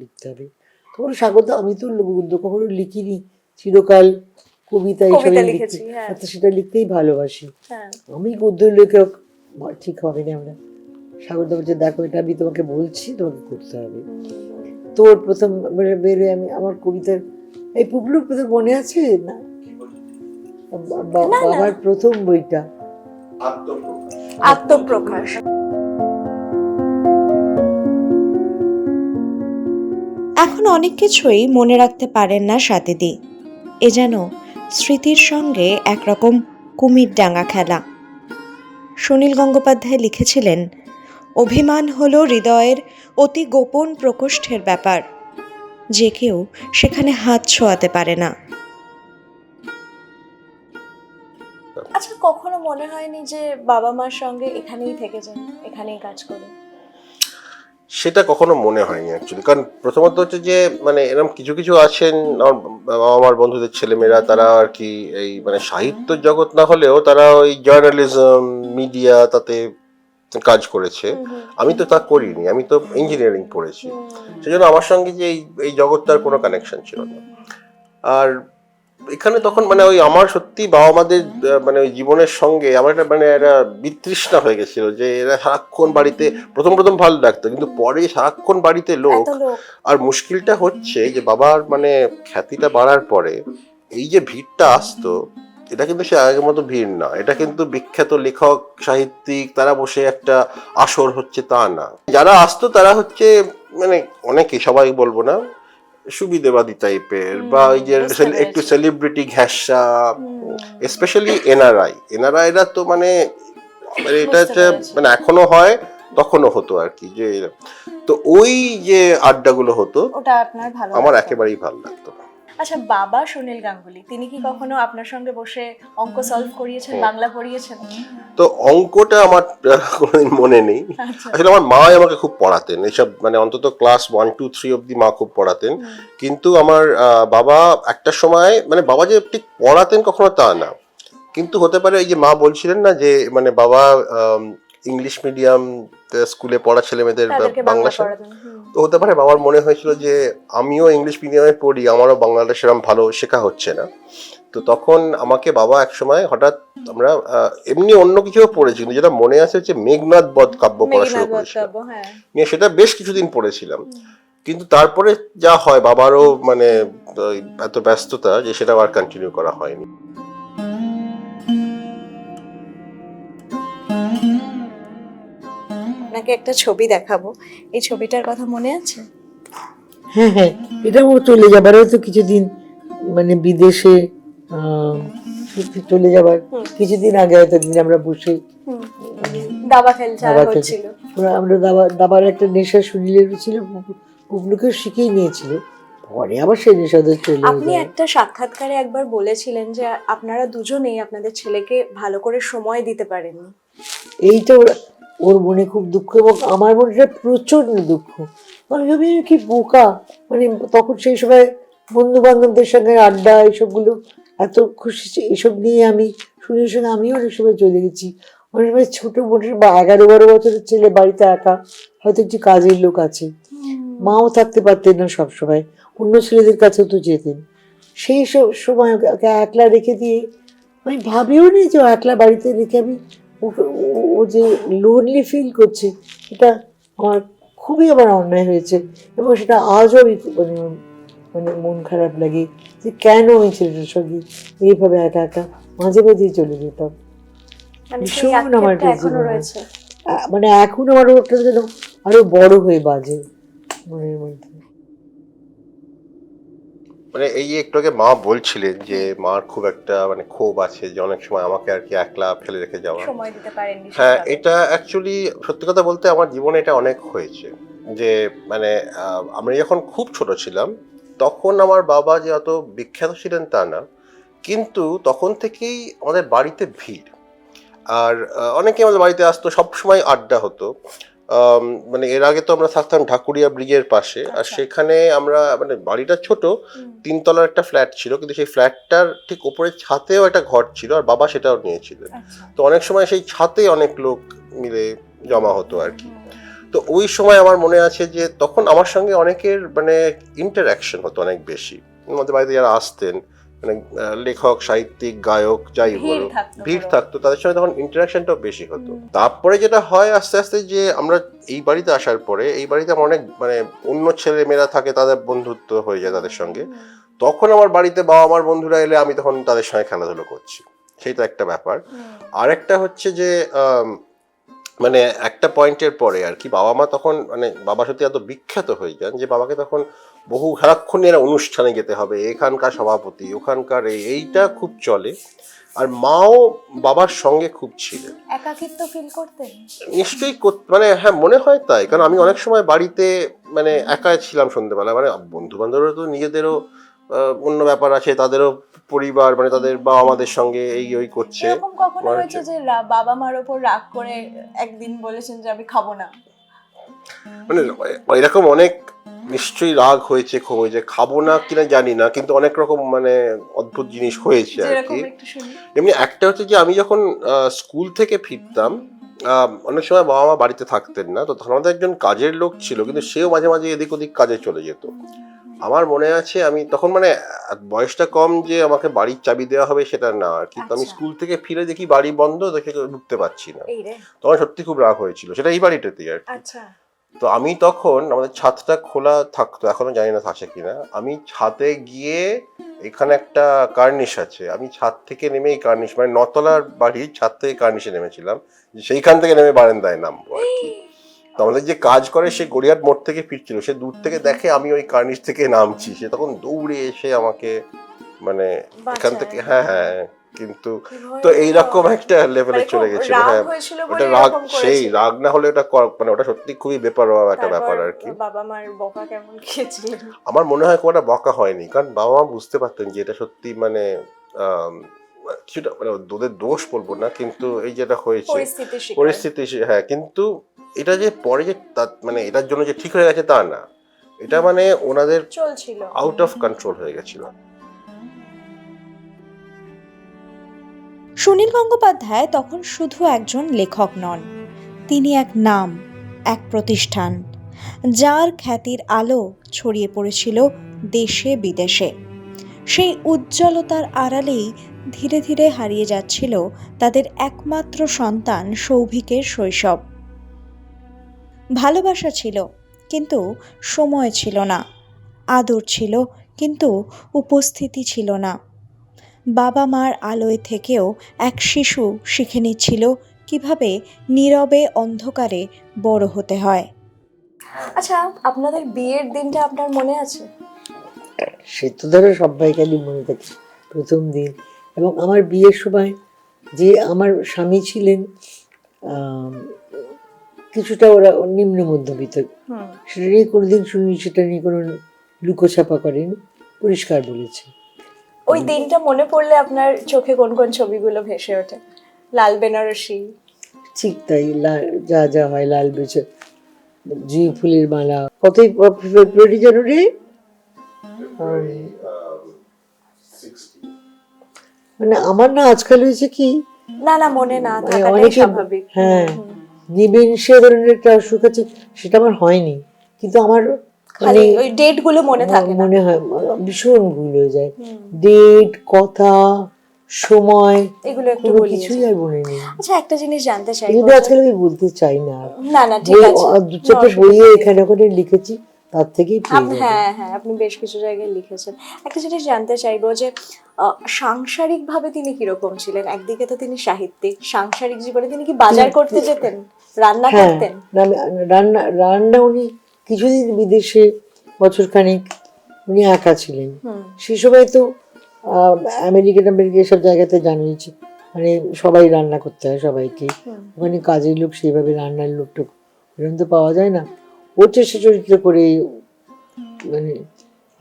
লিখতে হবে। তখন সাগরদা, আমি তো গদ্য কখনো লিখিনি, চিরকাল কবিতা এইসব লিখতে, সেটা লিখতেই ভালোবাসি, আমি গদ্য লেখক ঠিক হবে না। আমরা সাগরদা বলছে দেখো এটা আমি তোমাকে বলছি, তোমাকে করতে হবে। তোর প্রথম বেরোয় আমি আমার কবিতার এই পুবলুর প্রথম মনে আছে না, বাবার প্রথম বইটা আত্মপ্রকাশ। এখন অনেক কিছুই মনে রাখতে পারেন না সাথীদি, এ যেন স্মৃতির সঙ্গে একরকম কুমির ডাঙা খেলা। সুনীল গঙ্গোপাধ্যায় লিখেছিলেন, অভিমান হলো হৃদয়ের অতি গোপন প্রকোষ্ঠের ব্যাপার, যে কেউ সেখানে হাত ছোঁয়াতে পারে না। আচ্ছা, কখনো মনে হয়নি যে বাবা মার সঙ্গে এখানেই থেকে যান, এখানেই কাজ করে? সেটা কখনো মনে হয়নি অ্যাকচুয়ালি, কারণ প্রথমত হচ্ছে যে মানে এরকম কিছু কিছু আছেন আমার বন্ধুদের ছেলেমেয়েরা, তারা আর কি এই মানে সাহিত্য জগৎ না হলেও তারা ওই জার্নালিজম মিডিয়া তাতে কাজ করেছে, আমি তো তা করিনি, আমি তো ইঞ্জিনিয়ারিং পড়েছি, সেজন্য আমার সঙ্গে যে এই জগৎটার কোনো কানেকশন ছিল না। আর এখানে তখন মানে ওই আমার সত্যি বাবা মাদের মানে ওই জীবনের সঙ্গে আমার একটা মানে একটা বিতৃষ্ণা হয়ে গেছিল, যে এরা সারাক্ষণ বাড়িতে, প্রথম ভালো লাগতো, কিন্তু পরে সারাক্ষণ বাড়িতে লোক। আর মুশকিলটা হচ্ছে যে বাবার মানে খ্যাতিটা বাড়ার পরে এই যে ভিড়টা আসতো, এটা কিন্তু সে আগের মতো ভিড় না, এটা কিন্তু বিখ্যাত লেখক সাহিত্যিক তারা বসে একটা আসর হচ্ছে তা না, যারা আসতো তারা হচ্ছে মানে অনেকে, সবাই বলবো না, সুবিধেবাদী টাইপের বা ওই যে একটু সেলিব্রিটি ঘেঁষা, স্পেশালি এনআরআইরা তো মানে এটা হচ্ছে মানে এখনো হয়, তখনও হতো আর কি, যে তো ওই যে আড্ডাগুলো হতো ওটা আপনার ভালো আমার একেবারেই ভালো লাগতো। আচ্ছা, বাবা সুনীল গাঙ্গুলি, তিনি কি কখনো আপনার সঙ্গে বসে অঙ্ক সলভ করিয়েছেন, বাংলা পড়িয়েছেন? তো অঙ্কটা আমার কোনোদিন মনে নেই, আসলে আমার মা আমাকে খুব পড়াতেন এইসব, মানে অন্তত ক্লাস 1, 2, 3 অব্দি মা খুব পড়াতেন, কিন্তু আমার বাবা একটা সময় মানে বাবা যে ঠিক পড়াতেন কখনো তা না, কিন্তু হতে পারে এই যে মা বলছিলেন না যে মানে বাবা ইংলিশ মিডিয়াম স্কুলে পড়া ছেলে মেয়েদের তাদেরকে বাংলা বাংলা শেখা। পড়াতেন। তো হতে পারে বাবার মনে হয়েছিল যে আমিও ইংলিশ মিডিয়ামে পড়ি, আমারও বাংলাটা সেরকম ভালো শেখা হচ্ছে না। তো তখন আমাকে বাবা একসময় হঠাৎ, আমরা এমনি অন্য কিছুও পড়েছি, কিন্তু যেটা মনে আছে হচ্ছে মেঘনাদ বধ কাব্য পড়া শুরু মেঘনাদ করেছিলাম। বধ, হ্যাঁ। নিয়ে সেটা বেশ কিছুদিন পড়েছিলাম, কিন্তু তারপরে যা হয় বাবারও মানে এত ব্যস্ততা যে সেটা আর কন্টিনিউ করা হয়নি। আপনাকে একটা ছবি দেখাবো, এই ছবিটার কথা মনে আছে? হ্যাঁ হ্যাঁ, এটা ও চলে যাবার হয়তো কিছুদিন, মানে বিদেশে চলে যাবার কিছুদিন আগে হয়তো দিন আমরা বসে দাবা খেলছে দাবা খেলছি। হচ্ছিল। আমরা দাবার একটা নেশা সুনীলের ছিল, পুবলুকে শিখিয়ে নিয়েছিল, পরে আবার সেই নেশাদের চলে আপনি যায়। একটা সাক্ষাৎকারে একবার বলেছিলেন যে আপনারা দুজনেই আপনাদের ছেলেকে ভালো করে সময় দিতে পারেননি। এইটা ওর মনে খুব দুঃখ, এবং আমার মনে প্রচন্ড দুঃখ। আমি ভাবি কি বোকা, মানে তখন সেই সময় বন্ধু বান্ধবদের সঙ্গে আড্ডা এইসবগুলো এত খুশি, এসব নিয়ে আমি সুনীলের সঙ্গে আমিও অনেক সময় চলে গেছি। অনেক সময় ছোট বোনের বা 11-12 বছরের ছেলে বাড়িতে একা, হয়তো একটু কাজের লোক আছে, মাও থাকতে পারতেন না সবসময়, অন্য ছেলেদের কাছেও তো যেতেন। সেই সব সময় ওকে একলা রেখে দিয়ে আমি ভাবিও নি যে ও একলা বাড়িতে রেখে আমি ও যে লোনলি ফিল করছে, এটা আমার খুবই আমার অন্যায় হয়েছে। এবং সেটা আজও আমি মানে মানে মন খারাপ লাগে যে কেন ওই ছেলেটার সঙ্গে এইভাবে একা একা মাঝে মাঝেই চলে যেতাম। মানে সেই ভীষণ আমার আক্ষেপটা কাছে এখনো মনে হয়। রয়েছে। মানে এখন আমার ওটা যেন আরো বড় হয়ে বাজে মনের মধ্যে। মানে এই যে একটু আগে মা বলছিলেন যে মার খুব একটা মানে ক্ষোভ আছে যে অনেক সময় আমাকে আর কি একলা ফেলে রেখে যাওয়া। সময় দিতে পারেননি। হ্যাঁ, সেভাবে। এটা অ্যাকচুয়ালি সত্যি কথা বলতে আমার জীবনে এটা অনেক হয়েছে। যে মানে আমি যখন খুব ছোট ছিলাম তখন আমার বাবা যে অত বিখ্যাত ছিলেন তা না, কিন্তু তখন থেকেই আমাদের বাড়িতে ভিড়, আর অনেকে আমাদের বাড়িতে আসতো, সবসময় আড্ডা হতো। মানে এর আগে তো আমরা থাকতাম ঢাকুরিয়া ব্রিজের পাশে, আর আচ্ছা। সেখানে আমরা মানে বাড়িটা ছোট, 3 তলার একটা ফ্ল্যাট ছিল, কিন্তু সেই ফ্ল্যাটটার ঠিক উপরে ছাতেও একটা ঘর ছিল, আর বাবা সেটাও নিয়েছিলেন। আচ্ছা। তো অনেক সময় সেই ছাতে অনেক লোক মিলে জমা হতো আর কি। তো ওই সময় আমার মনে আছে যে তখন আমার সঙ্গে অনেকের মানে ইন্টারাকশন হতো অনেক বেশি। আমাদের বাড়িতে যারা আসতেন মানে লেখক, সাহিত্যিক, গায়ক, যাই বলো, ভিড় থাকতো, তাদের সঙ্গে তখন ইন্টারাকশনটাও বেশি হতো। তারপরে যেটা হয় আস্তে আস্তে যে আমরা এই বাড়িতে আসার পরে এই বাড়িতে আমার অনেক মানে অন্য ছেলে মেয়েরা থাকে, তাদের বন্ধুত্ব হয়ে যায় তাদের সঙ্গে। তখন আমার বাড়িতে বাবা মার বন্ধুরা এলে আমি তখন তাদের সঙ্গে খেলাধুলো করছি, সেটা একটা ব্যাপার। আরেকটা হচ্ছে যে মানে একটা পয়েন্টের পরে আর কি বাবা মা তখন মানে বাবা সত্যি এত বিখ্যাত হয়ে যান যে বাবাকে তখন বহু সারাক্ষণ অনুষ্ঠানে যেতে হবে, এখানকার সভাপতি, ওখানকার এইটা খুব চলে। আর মাও বাবার সঙ্গে খুব ছিলেন। একাকিত্ব ফিল করতেন নিশ্চয়ই মানে হ্যাঁ, মনে হয় তাই, কারণ আমি অনেক সময় বাড়িতে মানে একাই ছিলাম সন্ধ্যেবেলা, মানে বন্ধু বান্ধবরা তো নিজেদেরও অন্য ব্যাপার আছে, তাদেরও পরিবার মানে তাদের বাবা মাদের সঙ্গে এই ওই করছে। এরকম কখনো হয়েছে যে বাবা মার ওপর রাগ করে একদিন বলেছেন যে আমি খাবো না? মানে এরকম অনেক নিশ্চয়ই রাগ হয়েছে, ক্ষোভ হয়েছে, খাবো না কিনা জানি না, কিন্তু অনেক রকম মানে অদ্ভুত জিনিস হয়েছে আর কি। এমনি একটা হচ্ছে যে আমি যখন স্কুল থেকে ফিরতাম, অনেক সময় বাবা মা বাড়িতে থাকতেন না, তো তখন আমাদের একজন কাজের লোক ছিল, কিন্তু সেও মাঝে মাঝে এদিক ওদিক কাজে চলে যেত। আমার মনে আছে আমি তখন মানে বয়সটা কম যে আমাকে বাড়ির চাবি দেওয়া হবে সেটা না আর কি। তো আমি স্কুল থেকে ফিরে দেখি বাড়ি বন্ধ, দেখে ঢুকতে পারছি না, তখন সত্যি খুব রাগ হয়েছিল, সেটা এই বাড়িটাতেই আর কি। তো আমি তখন আমাদের ছাদটা খোলা থাকতো, এখনো জানি না আছে কিনা, আমি ছাদে গিয়ে এখানে একটা কার্নিশ আছে, আমি ছাদ থেকে নেমে এই কার্নিশ মানে 9 তলার বাড়ির ছাদ থেকে কার্নিশে নেমেছিলাম, সেইখান থেকে নেমে বারান্দায় নামবো আর কি। তো আমাদের যে কাজ করে সে গড়িয়ার মোড় থেকে ফিরছিল, সে দূর থেকে দেখে আমি ওই কার্নিশ থেকে নামছি, সে তখন দৌড়ে এসে আমাকে মানে এখান থেকে হ্যাঁ হ্যাঁ, কিন্তু তো এইরকম একটা লেভেলে চলে গেছিল। হ্যাঁ, ওটা রাগ, সেই রাগ না হলে ওটা মানে ওটা সত্যি খুবই বেপরোয়া একটা ব্যাপার আর কি। বাবা মার বকা কেমন খেয়েছিলেন? আমার মনে হয় কোনটা বকা হয়নি, কারণ বাবা মা বুঝতে পারতেন যে এটা সত্যি মানে কিছুটা মানে ওদের দোষ বলবো না, কিন্তু এই যেটা হয়েছে পরিস্থিতি, হ্যাঁ, কিন্তু এটা যে পরে যে মানে এটার জন্য যে ঠিক হয়ে গেছে তা না, এটা মানে ওনাদের চলছিল, আউট অফ কন্ট্রোল হয়ে গেছিল। সুনীল গঙ্গোপাধ্যায় তখন শুধু একজন লেখক নন, তিনি এক নাম, এক প্রতিষ্ঠান, যার খ্যাতির আলো ছড়িয়ে পড়েছিল দেশে বিদেশে। সেই উজ্জ্বলতার আড়ালেই ধীরে ধীরে হারিয়ে যাচ্ছিল তাদের একমাত্র সন্তান সৌভিকের শৈশব। ভালোবাসা ছিল, কিন্তু সময় ছিল না। আদর ছিল, কিন্তু উপস্থিতি ছিল না। বাবা মার আলোয় থেকেও এক শিশু শিখে নিচ্ছিল কিভাবে নীরবে অন্ধকারে বড় হতে হয়। আচ্ছা, আপনাদের বিয়ের দিনটা আপনার মনে আছে? সে তো ধরো সবাইকারই মনে থাকে প্রথম দিন। এবং আমার বিয়ের সময় যে আমার স্বামী ছিলেন কিছুটা ওরা নিম্ন মধ্যবিত্ত, সেটা নিয়ে কোনোদিন শুনি, সেটা নিয়ে কোনো লুকোছাপা করেনি, পরিষ্কার বলেছে। ওই দিনটা মনে পড়লে আপনার চোখে কোন কোন ছবিগুলো ভেসে ওঠে? লাল বেনারসি? ঠিক তাই, যা যা হয়, লাল বেচে জুঁই ফুলের মালা, কতই ফেব্রুয়ারি জানুয়ারি, মানে আমার না আজকাল হয়েছে কি, না না, মনে না মানে থাকাটাই অনেকে, স্বাভাবিক। হ্যাঁ, নিবেনসে ধরনের একটা অসুখ আছে, সেটা আমার হয়নি, কিন্তু আমার খালি ওই ডেট গুলো মনে থাকে না। মনে হয় ভীষণ ভুল হয়ে যায়, ডেট, কথা, সময়, এগুলো একটু কোনো বলিয়ে। কিছুই আর মনে নেই। আচ্ছা, একটা জিনিস জানতে চাই। এগুলো আজকাল আমি বলতে চাই না। না না, ঠিক আছে। দু চারটে বইয়ে এখানে ওখানে লিখেছি, তার থেকেই পেয়ে যাবে। হ্যাঁ হ্যাঁ, আপনি বেশ কিছু জায়গায় লিখেছেন। একটা জিনিস জানতে চাইবো যে সাংসারিক ভাবে তিনি কিরকম ছিলেন? একদিকে তো তিনি সাহিত্যিক, সাংসারিক জীবনে তিনি কি বাজার করতে যেতেন, রান্না হ্যাঁ, করতেন? রান্না রান্না উনি কিছুদিন বিদেশে বছরখানেক উনি একা ছিলেন। সেই সময় তো আমেরিকা এসব জায়গাতে জানিয়েছি, মানে সবাই রান্না করতে হয় সবাইকে, ওখানে কাজের লোক সেইভাবে রান্নার লোকটা এরকম তো পাওয়া যায় না। ও চেষ্টা চরিত্র করে, মানে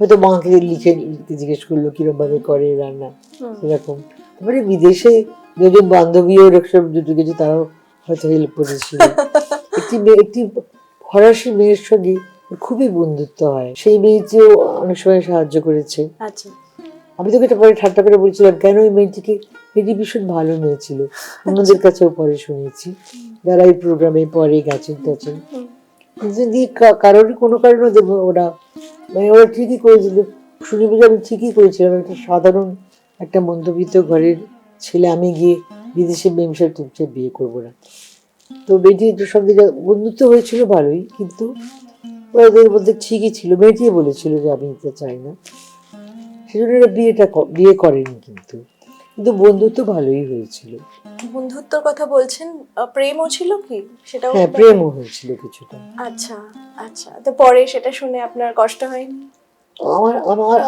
হয়তো মাকে লিখে জিজ্ঞেস করলো কিরম ভাবে করে রান্না, এরকম। তারপরে বিদেশে দুজন বান্ধবীও সব দুটো গেছে, তারাও হয়তো হেল্প করেছিল। একটি ফরাসি মেয়ের সঙ্গে খুবই বন্ধুত্ব হয়, সেই মেয়েটিও অনেক সময় সাহায্য করেছে। আচ্ছা, আমি তোকে এটা পরে ঠাট্টা করে বলছিলাম, কেন ওই মেয়েটিকে, মেয়েটি ভীষণ ভালো মেয়ে ছিল, অন্যদের কাছেও পরে শুনেছি, যারা এই প্রোগ্রামে পরে গেছেন টেছেন। যদি কারোর কোনো কারণে ওরা, মানে ওরা ঠিকই করেছিল, শুনে বুঝে আমি ঠিকই করেছিলাম। একটা সাধারণ একটা মধ্যবিত্ত ঘরের ছেলে, আমি গিয়ে বিদেশে মেমসার টিমসে বিয়ে করবো না। তো মেয়েটির সঙ্গে বন্ধুত্ব হয়েছিল ভালোই, কিন্তু ওদের মধ্যে ঠিকই ছিল, মেয়েটি বলেছিল যে আমি নিতে চাই না, সেজন্য এরা বিয়ে করেনি, কিন্তু কিন্তু বন্ধুত্ব ভালোই হয়েছিল। বন্ধুত্বর কথা বলছেন, প্রেমও ছিল কি সেটাও? হ্যাঁ, প্রেমও হয়েছিল কিছুটা। আচ্ছা আচ্ছা, তো পরে সেটা শুনে আপনার কষ্ট হয়নি?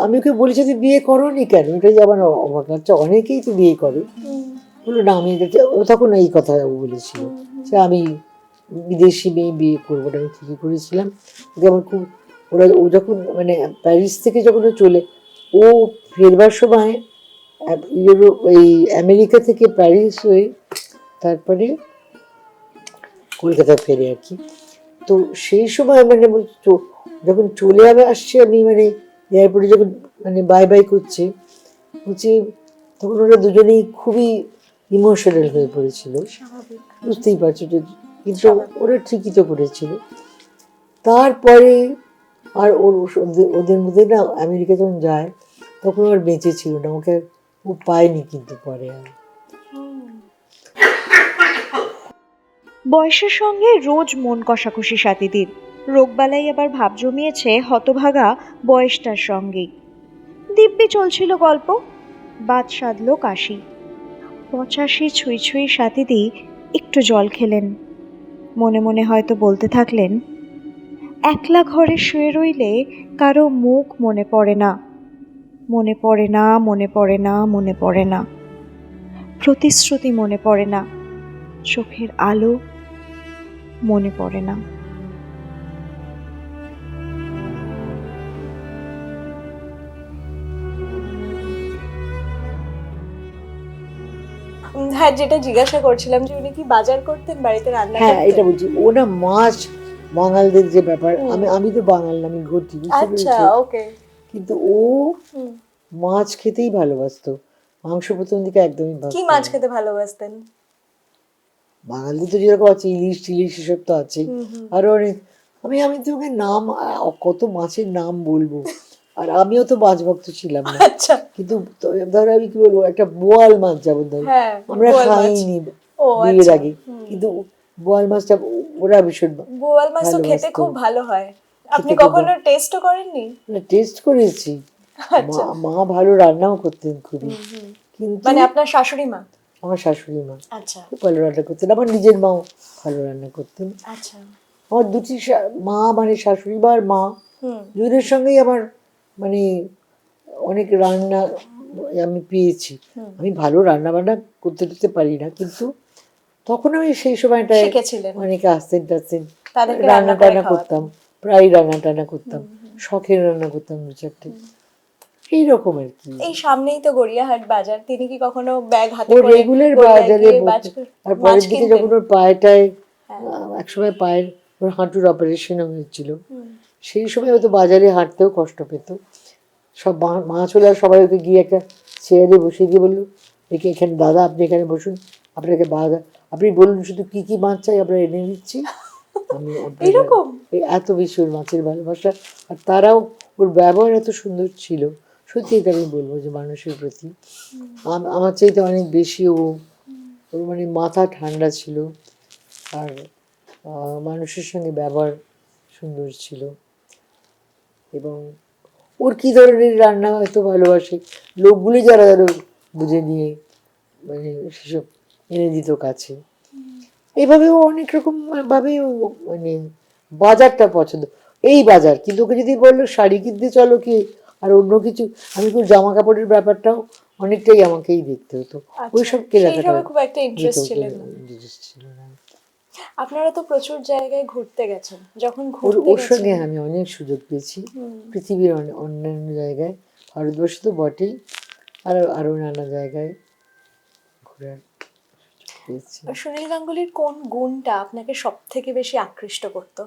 আমি ওকে বলেছি যে বিয়ে করোনি কেন, এটাই আমার অবাক লাগছে। অনেকেই তো বিয়ে করে, বললো না আমি তখন এই কথা বলেছিল যে আমি বিদেশি মেয়ে বিয়ে করবো না। আমি ঠিকই করেছিলাম। ওকে আমার খুব, ও যখন মানে প্যারিস থেকে যখন ও ফেরবার সময় ওই আমেরিকা থেকে প্যারিস হয়ে তারপরে কলকাতা ফেরে আর কি। তো সেই সময় মানে যখন চলে আসছে, আমি মানে এয়ারপোর্টে যখন মানে বাই বাই করছে বলছি, তখন ওরা দুজনেই খুবই ইমোশনাল হয়ে পড়েছিল, বুঝতেই পারছো। কিন্তু ওরা ঠিকই তো করেছিল। তারপরে আর ওদের মধ্যে না, আমেরিকা যখন যায় তখন আর বেঁচে ছিল না, ওকে ও পায়নি কিন্তু পরে আর। বয়সের সঙ্গে রোজ মন কষাকষি সাথীদের, রোগবালাই আবার ভাব জমিয়েছে হতভাগা বয়সটার সঙ্গেই। দিব্যি চলছিল গল্প, বাদ সাধলো কাশি। 85 ছুঁই ছুঁই সাথীদি একটু জল খেলেন, মনে মনে হয়তো বলতে থাকলেন, একলা ঘরে শুয়ে রইলে কারো মুখ মনে পড়ে না, মনে পড়ে না, মনে পড়ে না, মনে পড়ে না, প্রতিশ্রুতি মনে পড়ে না, চোখের আলো মনে পড়ে না। হ্যাঁ, যেটা জিজ্ঞাসা করছিলাম যে উনি কি বাজার করতেন, বাড়িতে রান্না হ্যাঁ, করতেন? এটা বলছি, ও না মাছ, বাঙালদের যে ব্যাপার, আমি তো বাঙাল না, আমি ঘটি, আচ্ছা, ওকে। কিন্তু ও মাছ খেতেই ভালোবাসতো, মাংস প্রথম দিকে একদমই কি মাছ খেতে ভালোবাসতেন? বাঙালি তো যেরকম আছে ইলিশ টিলিশ এসব তো আছে, আরো অনেক। আমি তোকে নাম কত মাছের নাম বলবো, আর আমিও তো মাছ ভক্ত ছিলাম না, আচ্ছা, কিন্তু ধরো আমি কি বলবো, একটা বোয়াল মাছ যেমন ধরো হ্যাঁ, আমরা বোয়াল মাছ। খাইনি ও বিয়ের আচ্ছা, আগে, কিন্তু বোয়াল মাছটা ওরা ভীষণ বোয়াল মাছ তো খেতে ভালোবাসতো। খুব ভালো হয়। আপনি খেতে খুব কখনো টেস্টও করেননি? টেস্ট করেছি, আচ্ছা, মা ভালো রান্নাও করতেন খুবই, কিন্তু মানে আপনার শাশুড়ি মা? আমার শাশুড়ি মা আচ্ছা খুব ভালো রান্না করতেন, আমার নিজের মাও ভালো রান্না করতেন। আচ্ছা, আমার দুটি মা মানে শাশুড়ি মা আর মা হুম, দুজনের সঙ্গেই আমার মানে অনেক রান্না আমি পেয়েছি। আমি ভালো রান্না বান্না করতে পারি না, কিন্তু তখন আমি সেই সময়টায় শিখেছিলেন, অনেকে আসতেন টাসতেন, তাদেরকে রান্না করে টান্না খাওয়াতেন। করতাম, প্রায় রান্না টান্না করতাম, শখের রান্না করতাম দু চারটে, এইরকম আর কি। এই সামনেই তো গড়িয়াহাট বাজার, তিনি কি কখনো ব্যাগ হাতে ও করে রেগুলার গড়িয়া বাজারে গিয়ে আর মাছ পরের দিকে কিনতেন? যখন ওর পায়েটায় হ্যাঁ। একসময় পায়ের ওর হাঁটুর অপারেশন হয়েছিল, সেই সময় হয়তো বাজারে হাঁটতেও কষ্ট পেত। সব মা চলে আর সবাই ওকে গিয়ে একটা চেয়ারে বসিয়ে দিয়ে বললো, এখানে দাদা আপনি এখানে বসুন, আপনাকে আপনি বলুন শুধু কি কি মাছ চাই আমরা এনে দিচ্ছি। আমি এরকম? এত বেশি ওর মাছের ভালোবাসা, আর তারাও ওর ব্যবহার এত সুন্দর ছিল, সত্যি এটা আমি বলবো যে মানুষের প্রতি আমার চাইতে অনেক বেশি ওর মানে মাথা ঠান্ডা ছিল, আর মানুষের সঙ্গে ব্যবহার সুন্দর ছিল। এবং ওর কী ধরনের রান্না হয়তো ভালোবাসে লোকগুলি যারা যারা বুঝে নিয়ে মানে সেসব এনে দিত কাছে। এইভাবেও অনেক রকম ভাবে মানে বাজারটা পছন্দ, এই বাজার, কিন্তু ওকে যদি বললো শাড়ি কিনতে চলো কি আর অন্য কিছু, আমি খুব জামা কাপড়ের ব্যাপারটাও অনেকটাই আমাকেই দেখতে হতো, ওইসব সেই কেনাকাটা সময় খুব একটা ইন্টারেস্ট ছিলেন না। interest ছিল না। আপনারা তো প্রচুর জায়গায় ঘুরতে গেছেন, যখন ওর ঘুরতে ওর সঙ্গে গেছেন আমি অনেক সুযোগ পেয়েছি পৃথিবীর অন্যান্য জায়গায়, ভারতবর্ষ তো বটেই, আর আরও নানা জায়গায় ঘোরার সুযোগ পেয়েছি। সুনীল গাঙ্গুলির কোন গুণটা আপনাকে সব থেকে বেশি আকৃষ্ট করতো?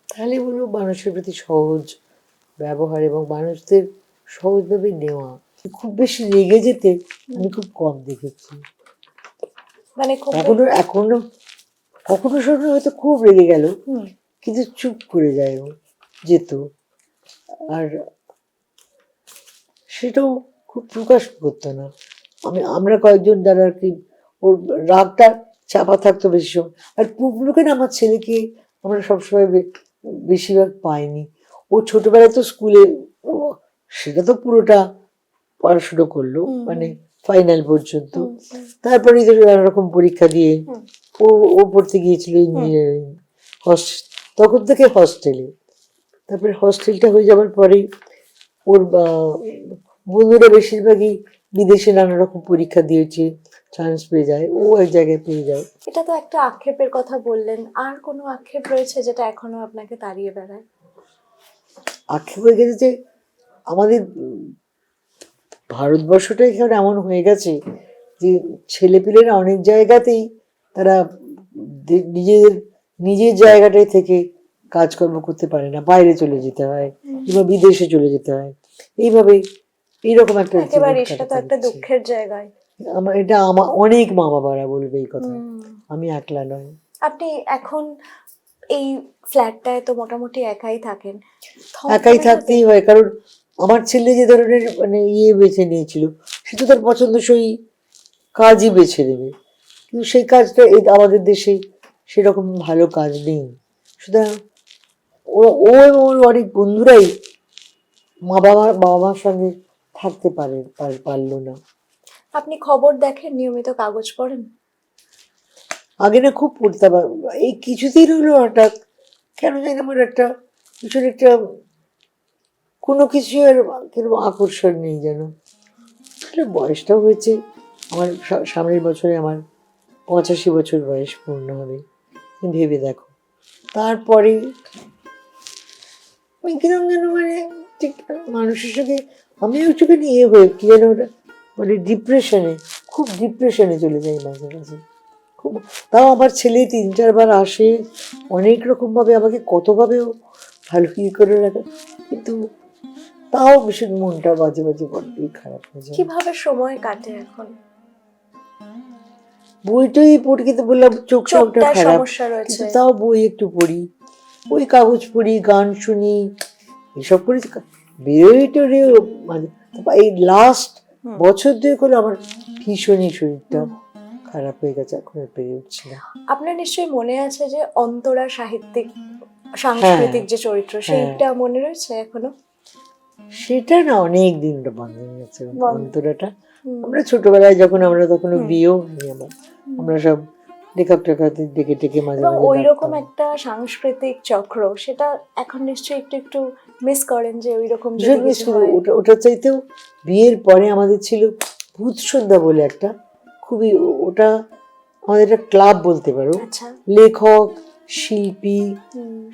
তাহলে বলবো মানুষের প্রতি সহজ ব্যবহার এবং মানুষদের সহজভাবে নেওয়া। খুব বেশি রেগে যেতে আমি খুব কম দেখেছি, মানে খুব এখনো কখনো সময় হয়তো খুব রেগে গেল, হুম, কিন্তু চুপ করে যায় ও, যেত, আর সেটাও খুব প্রকাশ করতো না। আমরা কয়েকজন যারা আর কি ওর রাগটা চাপা থাকতো বেশি সময়, আর পুবলুকে না আমার ছেলেকে আমরা সবসময় বেশিরভাগ পাইনি। ও ছোটবেলায় তো স্কুলে সেটা তো পুরোটা পড়াশুনো করলো, মানে ফাইনাল পর্যন্ত, তারপরে তো নানা রকম পরীক্ষা দিয়ে ও পড়তে গিয়েছিল ইঞ্জিনিয়ারিং, তখন থেকে হস্টেলে, তারপরে হস্টেলটা হয়ে যাওয়ার পরে ওর বন্ধুরা বেশিরভাগই বিদেশে নানা রকম পরীক্ষা দিয়েছে, চান্স পেয়ে যায়, ও এক জায়গায় পেয়ে যায়। এটা তো একটা আক্ষেপের কথা বললেন, আর কোনো আক্ষেপ রয়েছে যেটা এখনো আপনাকে তাড়িয়ে বেড়ায়? আক্ষেপ হয়ে গেছে যে আমাদের ভারতবর্ষটা এখানে এমন হয়ে গেছে যে ছেলেপিলেরা অনেক জায়গাতেই তারা নিজের জায়গাটায় থেকে কাজকর্ম করতে পারে না, বাইরে চলে যেতে হয় কিংবা বিদেশে চলে যেতে হয়, এইভাবে এইরকম একটা একেবারে সেটা তো একটা দুঃখের জায়গায়। এটা আমার অনেক মা বাবারা বলবে এই কথা, আমি একলা নয়। আপনি এখন এই ফ্ল্যাটটায় তো মোটামুটি একাই থাকেন, একাই থাকতেই হয়, কারণ আমার ছেলে যে ধরনের মানে বেছে নিয়েছিল সে তো তার পছন্দসই কাজই বেছে নেবে, কিন্তু সেই কাজটা আমাদের দেশে সেরকম ভালো কাজ নেই, সুতরাং ও এবং ওর অনেক বন্ধুরাই বাবা মার সঙ্গে থাকতে পারলো না। আপনি খবর দেখেন, নিয়মিত কাগজ পড়েন? আগে না খুব পড়তাম, এই কিছুদিন হলো হঠাৎ কেন জানি আমার একটা ভীষণ একটা কোনো কিছু আর কিরকম আকর্ষণ নেই যেন, বয়সটাও হয়েছে আমার, সামনের বছরে আমার 85 বছর বয়স পূর্ণ হবে, ভেবে দেখো, তারপরে আমি কিরম যেন মানে ঠিক মানুষের সঙ্গে আমি একটুখানি হয়ে কি যেন ওটা মানে খুব ডিপ্রেশনে চলে যাই মাঝে মাঝে খুব। তাও আমার ছেলে 3-4 বার আসে, অনেক রকমভাবে আমাকে কতভাবেও ভালো করে রাখে, কিন্তু তাও ভীষণ মনটা মাঝে মাঝে বড্ডই খারাপ হয়ে যায়। কিভাবে সময় কাটে এখন? বইটই পড়ি, কিন্তু বললাম চোখটা চোখটার খারাপ, সমস্যা রয়েছে। কিন্তু তাও বই একটু পড়ি, ওই কাগজ পড়ি, গান শুনি, এসব করি। বেরোই টেরোই মানে, তারপর এই লাস্ট বছর দুই করে আমার ভীষণই শরীরটা খারাপ হয়ে গেছে, এখন আর পেরে উঠছি না। আপনার নিশ্চয়ই মনে আছে যে অন্তরা সাংস্কৃতিক যে চরিত্র, সেইটা মনে রয়েছে এখনো? সেটা না অনেক দিন বন্ধ হয়ে গেছে বন্ধ। অন্তরাটা। আমরা ছোটবেলায় যখন আমরা তখনও বিয়েও হয়নি আমার, আমরা সব লেখক টেখাতে ডেকে ডেকে মাঝে এবং মাঝে ওই রকম ডাকতাম। একটা সাংস্কৃতিক চক্র, সেটা এখন নিশ্চয়ই একটু একটু মিস করেন, যে ওই রকম যদি ভীষণ মিস কিছু করি। হয়। ওটার চাইতেও বিয়ের পরে আমাদের ছিল ভূত সন্ধ্যা বলে একটা, খুবই ওটা আমাদের একটা ক্লাব বলতে পারো। আচ্ছা। লেখক, শিল্পী,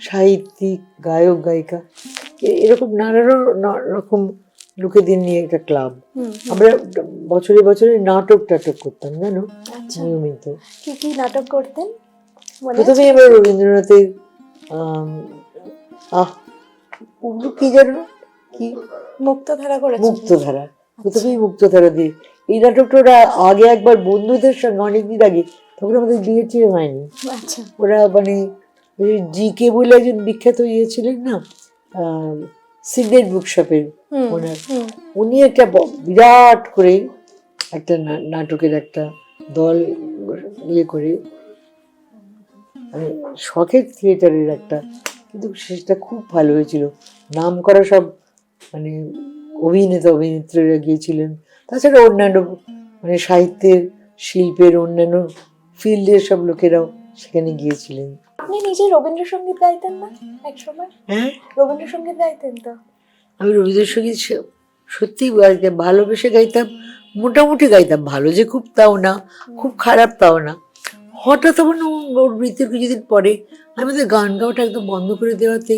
সাহিত্যিক, গায়ক গায়িকা, এরকম নানা রকম লোকেদের নিয়ে একটা ক্লাব। আমরা বছরে বছরে নাটক টাটক করতাম জানো, আচ্ছা। নিয়মিত। কি কি নাটক করতেন মনে প্রথমে আছে? আমরা রবীন্দ্রনাথের আম, আহ ওগুলো কি জানো, কি মুক্তধারা করেছেন? মুক্তধারা, প্রথমেই মুক্তধারা দিয়ে এই নাটকটা ওরা আগে একবার বন্ধুদের সঙ্গে অনেকদিন আগে, তখন আমাদের বিয়ে টিয়ে হয়নি, আচ্ছা। ওরা মানে জি.কে বলে একজন বিখ্যাত ইয়ে ছিলেন না, সিডনেট বুকশপের ওনার, উনি একটা বিরাট করে একটা নাটকের একটা দল ইয়ে করে, মানে শখের থিয়েটারের একটা, কিন্তু সেটা খুব ভালো হয়েছিল, নাম করা সব মানে অভিনেতা অভিনেত্রীরা গিয়েছিলেন, তাছাড়া অন্যান্য মানে সাহিত্যের শিল্পের অন্যান্য ফিল্ডের সব লোকেরাও সেখানে গিয়েছিলেন। আপনি নিজে রবীন্দ্রসঙ্গীত গাইতেন না এক সময়? হ্যাঁ, রবীন্দ্রসঙ্গীত গাইতেন তো? আমি রবীন্দ্রসঙ্গীত সত্যিই গাইতাম, ভালোবেসে গাইতাম, মোটামুটি গাইতাম, ভালো যে খুব তাও না, খুব খারাপ তাও না। হঠাৎ আমার ওর মৃত্যুর কিছুদিন পরে আমি তো গান গাওয়াটা একদম বন্ধ করে দেওয়াতে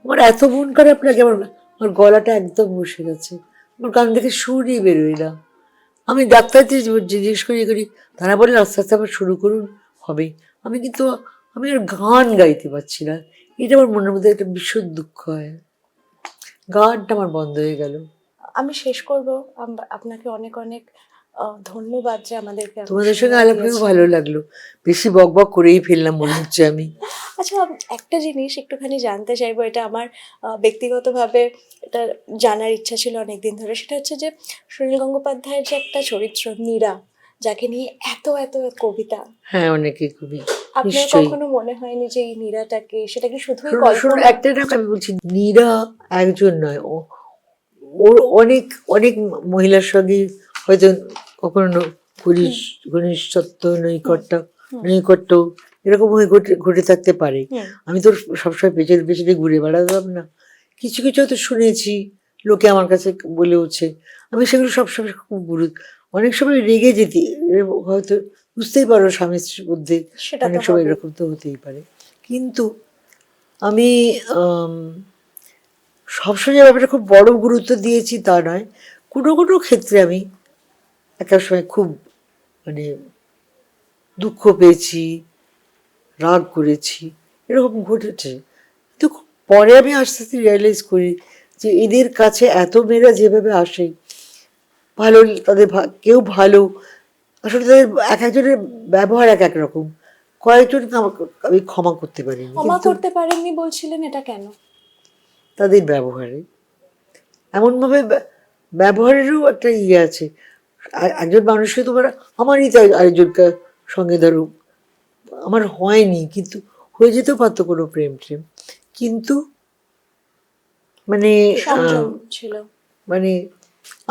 আমার এত মন খারাপ লাগে, আমার গলাটা একদম বসে গেছে, আমার গান থেকে সুরই বেরোয় না। আমি ডাক্তারদের জিজ্ঞেস করি, তারা বলে আস্তে আস্তে আবার শুরু করুন, হবে। আমি আর গান গাইতে পারছি না, এটা আমার মনের মধ্যে একটা ভীষণ দুঃখ হয়, গানটা আমার বন্ধ হয়ে গেল। আমি শেষ করব, আপনাকে অনেক অনেক ধন্যবাদ যে আমাদেরকে এত তোমাদের সঙ্গে সময় আলাপ করে দিয়েছেন। ভালো লাগলো, বেশি বক বক করেই ফেললাম মনে হচ্ছে আমি। আচ্ছা, একটা জিনিস একটুখানি জানতে চাইবো, এটা আমার ব্যক্তিগতভাবে এটা জানার ইচ্ছা ছিল অনেকদিন ধরে, সেটা হচ্ছে যে সুনীল গঙ্গোপাধ্যায়ের যে একটা চরিত্র নীরা, যাকে নিয়ে এত এত কবিতা, হ্যাঁ, অনেকে খুবই, আপনার নিশ্চয়ই। কখনো মনে হয়নি যে এই নীরাটাকে, সেটা কি শুধুই শোনো, কল্পনা? একটা নাম আমি বলছি, নীরা একজন নয়, ওর অনেক অনেক মহিলার সঙ্গে হয়তো কখনো ঘনিষ্ঠত্ব নৈকট্য এরকম হয়ে ঘটে থাকতে পারে। আমি তো সবসময় পেছনে পেছনে ঘুরে বেড়াতাম না, কিছু কিছু হয়তো শুনেছি, লোকে আমার কাছে বলেওছে, আমি সেগুলো সবসময় খুব অনেক সময় রেগে যেতি, হয়তো বুঝতেই পারো স্বামী স্ত্রীর মধ্যে সেটা তো অনেক সময় হবেই। এরকম তো হতেই পারে, কিন্তু আমি সবসময় ব্যাপারটা খুব বড় গুরুত্ব দিয়েছি তা নয়, কোনো কোনো ক্ষেত্রে আমি একটা সময় খুব মানে দুঃখ পেয়েছি, রাগ করেছি, এরকম ঘটেছে। কিন্তু পরে আমি আস্তে আস্তে রিয়েলাইজ করি যে এদের কাছে এত মেয়েরা যেভাবে আসে, ভালো তাদের কেউ ভালো, আসলে তাদের এক একজনের ব্যবহার এক এক রকম, কয়েকজনকে আমি ক্ষমা করতে পারিনি, ক্ষমা কিন্তু করতে পারেননি বলছিলেন, এটা কেন? তাদের ব্যবহারে এমনভাবে ব্যবহারেরও একটা ইয়ে আছে, একজন মানুষকে তোমার, আমারই তাই আরেকজনকে সঙ্গে ধরো আমার হয়নি, কিন্তু হয়ে যেতেও পারতো কোনো প্রেম ট্রেম, কিন্তু মানে সংযম ছিল। মানে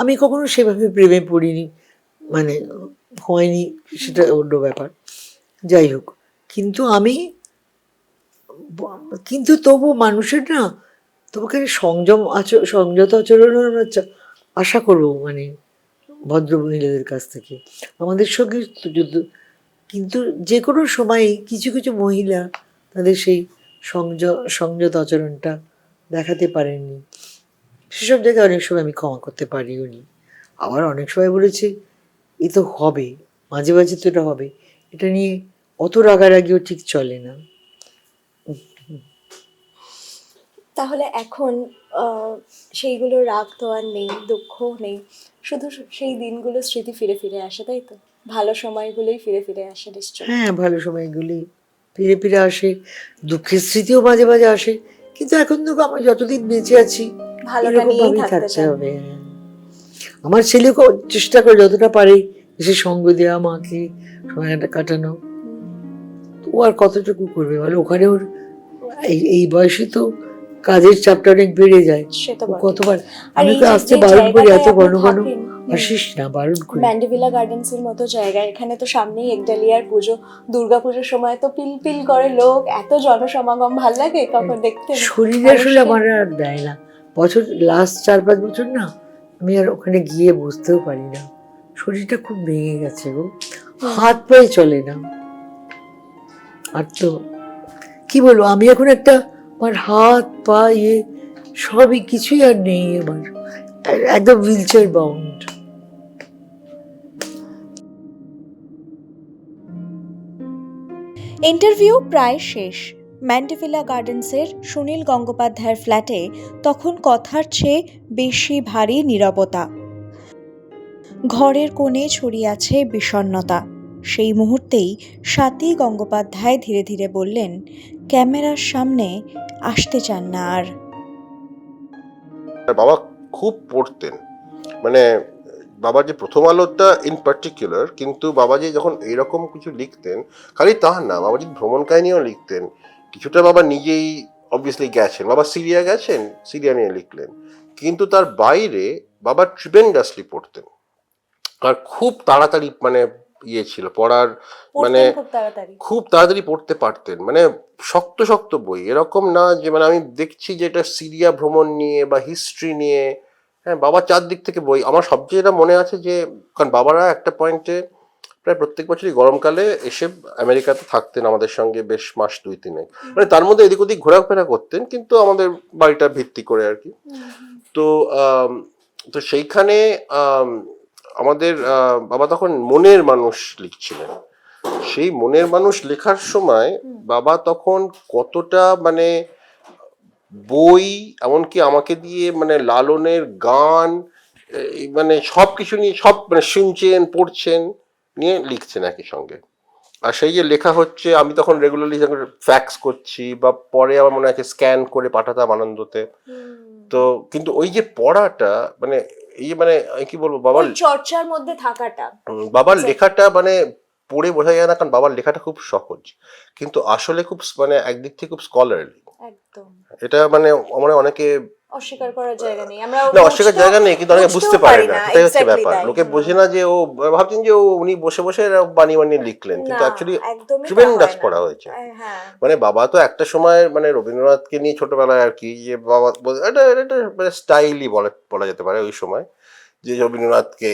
আমি কখনো সেভাবে প্রেমে পড়িনি, মানে হয়নি, সেটা অন্য ব্যাপার, যাই হোক। কিন্তু তবু মানুষের না, তোমাকে সংযত আচরণ আমরা আশা করবো, মানে ভদ্র মহিলাদের কাছ থেকে আমাদের সঙ্গে যুদ্ধ, কিন্তু যে কোনো সময়ই কিছু কিছু মহিলা তাদের সেই সংযত আচরণটা দেখাতে পারেননি, সেসব জায়গায় অনেক সময় আমি ক্ষমা করতে পারিও নি। আবার অনেক সময় বলেছি এ তো হবে, মাঝে মাঝে তো এটা হবে, এটা নিয়ে অত রাগারাগিও ঠিক চলে না। তাহলে এখন সেইগুলো রাগ তো আর নেই, দুঃখ নেই, শুধু সেই দিনগুলো স্মৃতি ফিরে ফিরে আসে, তাই তো? ভালো সময়গুলোই ফিরে ফিরে আসে নিশ্চয়ই। হ্যাঁ, ভালো সময়গুলি ফিরে ফিরে আসে, দুঃখের স্মৃতিও মাঝে মাঝে আসে, কিন্তু এখন তো আমি যতদিন বেঁচে আছি ভালোটা এরকম নিয়েই ভাবেই থাকতে থাকতে চান। হবে। হ্যাঁ। আমার ছেলেকে চেষ্টা করে যতটা পারে এসে সঙ্গ দেওয়া, মাকে সময়টা কাটানো। ও আর কতটুকু করবে বলে, ওখানে ওর এই বয়সে তো কাজের চাপটা অনেক বেড়ে যায়। সে তো ও বটে। কতবার আর আমি এই তো যে আসতে যে বারণ করি, জায়গাটায় এত আপনি ঘন ঘন থাকেন, আসিস না, বারণ করি। ম্যান্ডেভিলা গার্ডেন্স এর মতো জায়গা, এখানে তো সামনেই একডালিয়ার পুজো, দুর্গাপুজোর সময় তো পিল পিল করে লোক, এত জনসমাগম, ভাল লাগে তখন দেখতে। শরীরে আসলে আমার আর দেয় না, বছর লাস্ট 4-5 বছর না আমি আর ওখানে গিয়ে বুঝতেও পারি না, শরীরটা খুব ভেঙে গেছে গো, হাত পায়ে চলে না। আর তো কি বলবো, আমি এখন একটা, আমার হাত পা সবই কিছুই আর নেই আমার, একদম হুইল চেয়ার বাউন্ড। ইন্টারভিউ প্রায় শেষ। ম্যান্ডেভিলা গার্ডেন্সের সুনীল গঙ্গোপাধ্যায়ের ফ্ল্যাটে তখন কথার চেয়ে বেশি ভারী নীরবতা। ঘরের কোণে ছড়িয়ে আছে বিষণ্ণতা। সেই মুহূর্তেই স্বাতী গঙ্গোপাধ্যায় ধীরে ধীরে বললেন, ক্যামেরার সামনে আসতে চান না আর। বাবা খুব পড়তেন, মানে বাবা যে প্রথম আলোটা ইন পার্টিকুলার, কিন্তু বাবা যে যখন এইরকম কিছু লিখতেন, খালি তা না, বাবা যে ভ্রমণ কাহিনীও লিখতেন কিছুটা। বাবা নিজেই অবভিয়াসলি গেছেন, বাবা সিরিয়া গেছেন, সিরিয়া নিয়ে লিখলেন, কিন্তু তার বাইরে বাবা ট্রিমেন্ডাসলি পড়তেন। আর খুব তাড়াতাড়ি মানে ছিল পড়ার, মানে খুব তাড়াতাড়ি পড়তে পারতেন, মানে শক্ত শক্ত বই, এরকম না যে মানে আমি দেখছি যে এটা সিরিয়া ভ্রমণ নিয়ে বা হিস্ট্রি নিয়ে। হ্যাঁ, বাবা চারদিক থেকে বই। আমার সবচেয়ে যেটা মনে আছে যে, কারণ বাবারা একটা পয়েন্টে প্রায় প্রত্যেক বছরই গরমকালে এসে আমেরিকাতে থাকতেন আমাদের সঙ্গে বেশ মাস 2-3, মানে তার মধ্যে এদিক ওদিক ঘোরাফেরা করতেন, কিন্তু আমাদের বাড়িটা ভিত্তি করে আর কি। তো তো সেইখানে আমাদের বাবা তখন মনের মানুষ লিখছিলেন। সেই মনের মানুষ লেখার সময় বাবা তখন কতটা মানে বই, এমনকি আমাকে দিয়ে মানে লালনের গান, মানে সবকিছু নিয়ে সব মানে শুনছেন, পড়ছেন, নিয়ে লিখছেন একই সঙ্গে। আর সেই যে লেখা হচ্ছে, আমি তখন রেগুলারলি ফ্যাক্স করছি, বা পরে আমার মনে আছে স্ক্যান করে পাঠাতাম আনন্দতে। তো কিন্তু ওই যে পড়াটা, মানে এই মানে কি বলবো, বাবার চর্চার মধ্যে থাকাটা, বাবার লেখাটা মানে পড়ে বোঝা যায় না, কারণ বাবার লেখাটা খুব সহজ, কিন্তু আসলে খুব মানে একদিক থেকে খুব স্কলারলি। একদম এটা মানে আমরা অনেকে অস্বীকার করার জায়গা নেই, আমরা না, অস্বীকার জায়গা নেই, কিন্তু অনেকে বুঝতে পারে না, এটাই হচ্ছে ব্যাপার। লোকে বোঝে না যে ও, ভাবছেন যে ও উনি বসে বসে বানিয়ে বানিয়ে লিখলেন, কিন্তু অ্যাকচুয়ালি ট্রিমেন্ডাস পড়া হয়েছে। মানে বাবা তো একটা সময় মানে রবীন্দ্রনাথকে নিয়ে ছোটবেলায় আর কি, যে বাবা এটা এটা মানে স্টাইলই বলা যেতে পারে ওই সময়, যে রবীন্দ্রনাথকে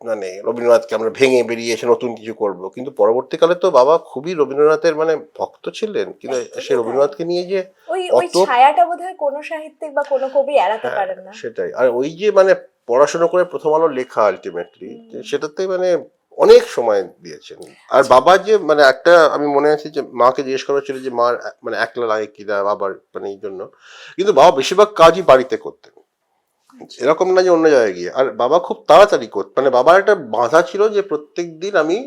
মানে রবীন্দ্রনাথকে আমরা ভেঙে বেরিয়ে এসে নতুন কিছু করব। কিন্তু পরবর্তীকালে তো বাবা খুবই রবীন্দ্রনাথের মানে ভক্ত ছিলেন, কিন্তু সে রবীন্দ্রনাথকে নিয়ে যে ওই ছায়াটা বোধহয় কোনো সাহিত্যিক বা কোনো কবি এড়াতে পারেন না। সেটাই। আর ওই যে মানে পড়াশোনা করে প্রথম আলো লেখা, আলটিমেটলি সেটাতে মানে অনেক সময় দিয়েছেন। আর বাবা যে মানে একটা, আমি মনে আছে যে মাকে জিজ্ঞেস করা ছিল যে মা মানে একলা লাগে কিনা বাবার মানে এই জন্য, কিন্তু বাবা বেশিরভাগ কাজই বাড়িতে করতেন, এরকম না যে অন্য জায়গায় গিয়ে। আর বাবা খুব তাড়াতাড়ি করতেন, মানে বাবার একটা বাধা ছিল যে প্রত্যেক দিন আমি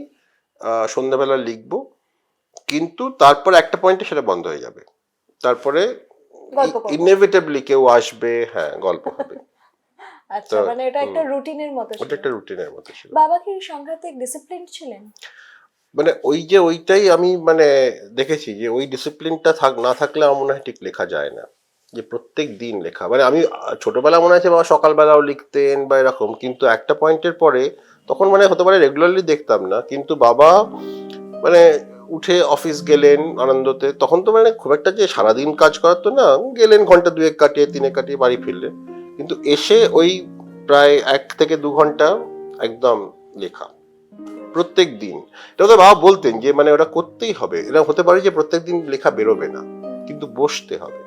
সন্ধ্যাবেলা লিখবো, কিন্তু তারপর একটা পয়েন্টে সেটা বন্ধ হয়ে যাবে, তারপরে ইনএভিটেবলি কেউ আসবে, হ্যাঁ গল্প হবে। আচ্ছা, মানে এটা একটা রুটিনের মতো ছিল। ওটা একটা রুটিনের মতো ছিল। বাবা কি সাংঘাতিক ডিসিপ্লিন ছিলেন? মানে ওই যে ওইটাই আমি মানে দেখেছি যে ওই ডিসিপ্লিনটা না থাকলে আমার মনে হয় ঠিক লেখা যায় না, যে প্রত্যেক দিন লেখা। মানে আমি ছোটবেলা মনে আছে বাবা সকালবেলাও লিখতেন বা এরকম, কিন্তু একটা পয়েন্টের পরে তখন মানে হতে পারে রেগুলারলি দেখতাম না, কিন্তু বাবা মানে উঠে অফিস গেলেন আনন্দতে, তখন তো মানে খুব একটা যে সারাদিন কাজ করার তো না, গেলেন ঘন্টা 2 কাটিয়ে 3 কাটিয়ে বাড়ি ফিরলেন, কিন্তু এসে ওই প্রায় 1 থেকে 2 ঘন্টা একদম লেখা প্রত্যেক দিন। এটা তো বাবা বলতেন যে মানে ওটা করতেই হবে, এটা হতে পারে যে প্রত্যেক দিন লেখা বেরোবে না, কিন্তু বসতে হবে।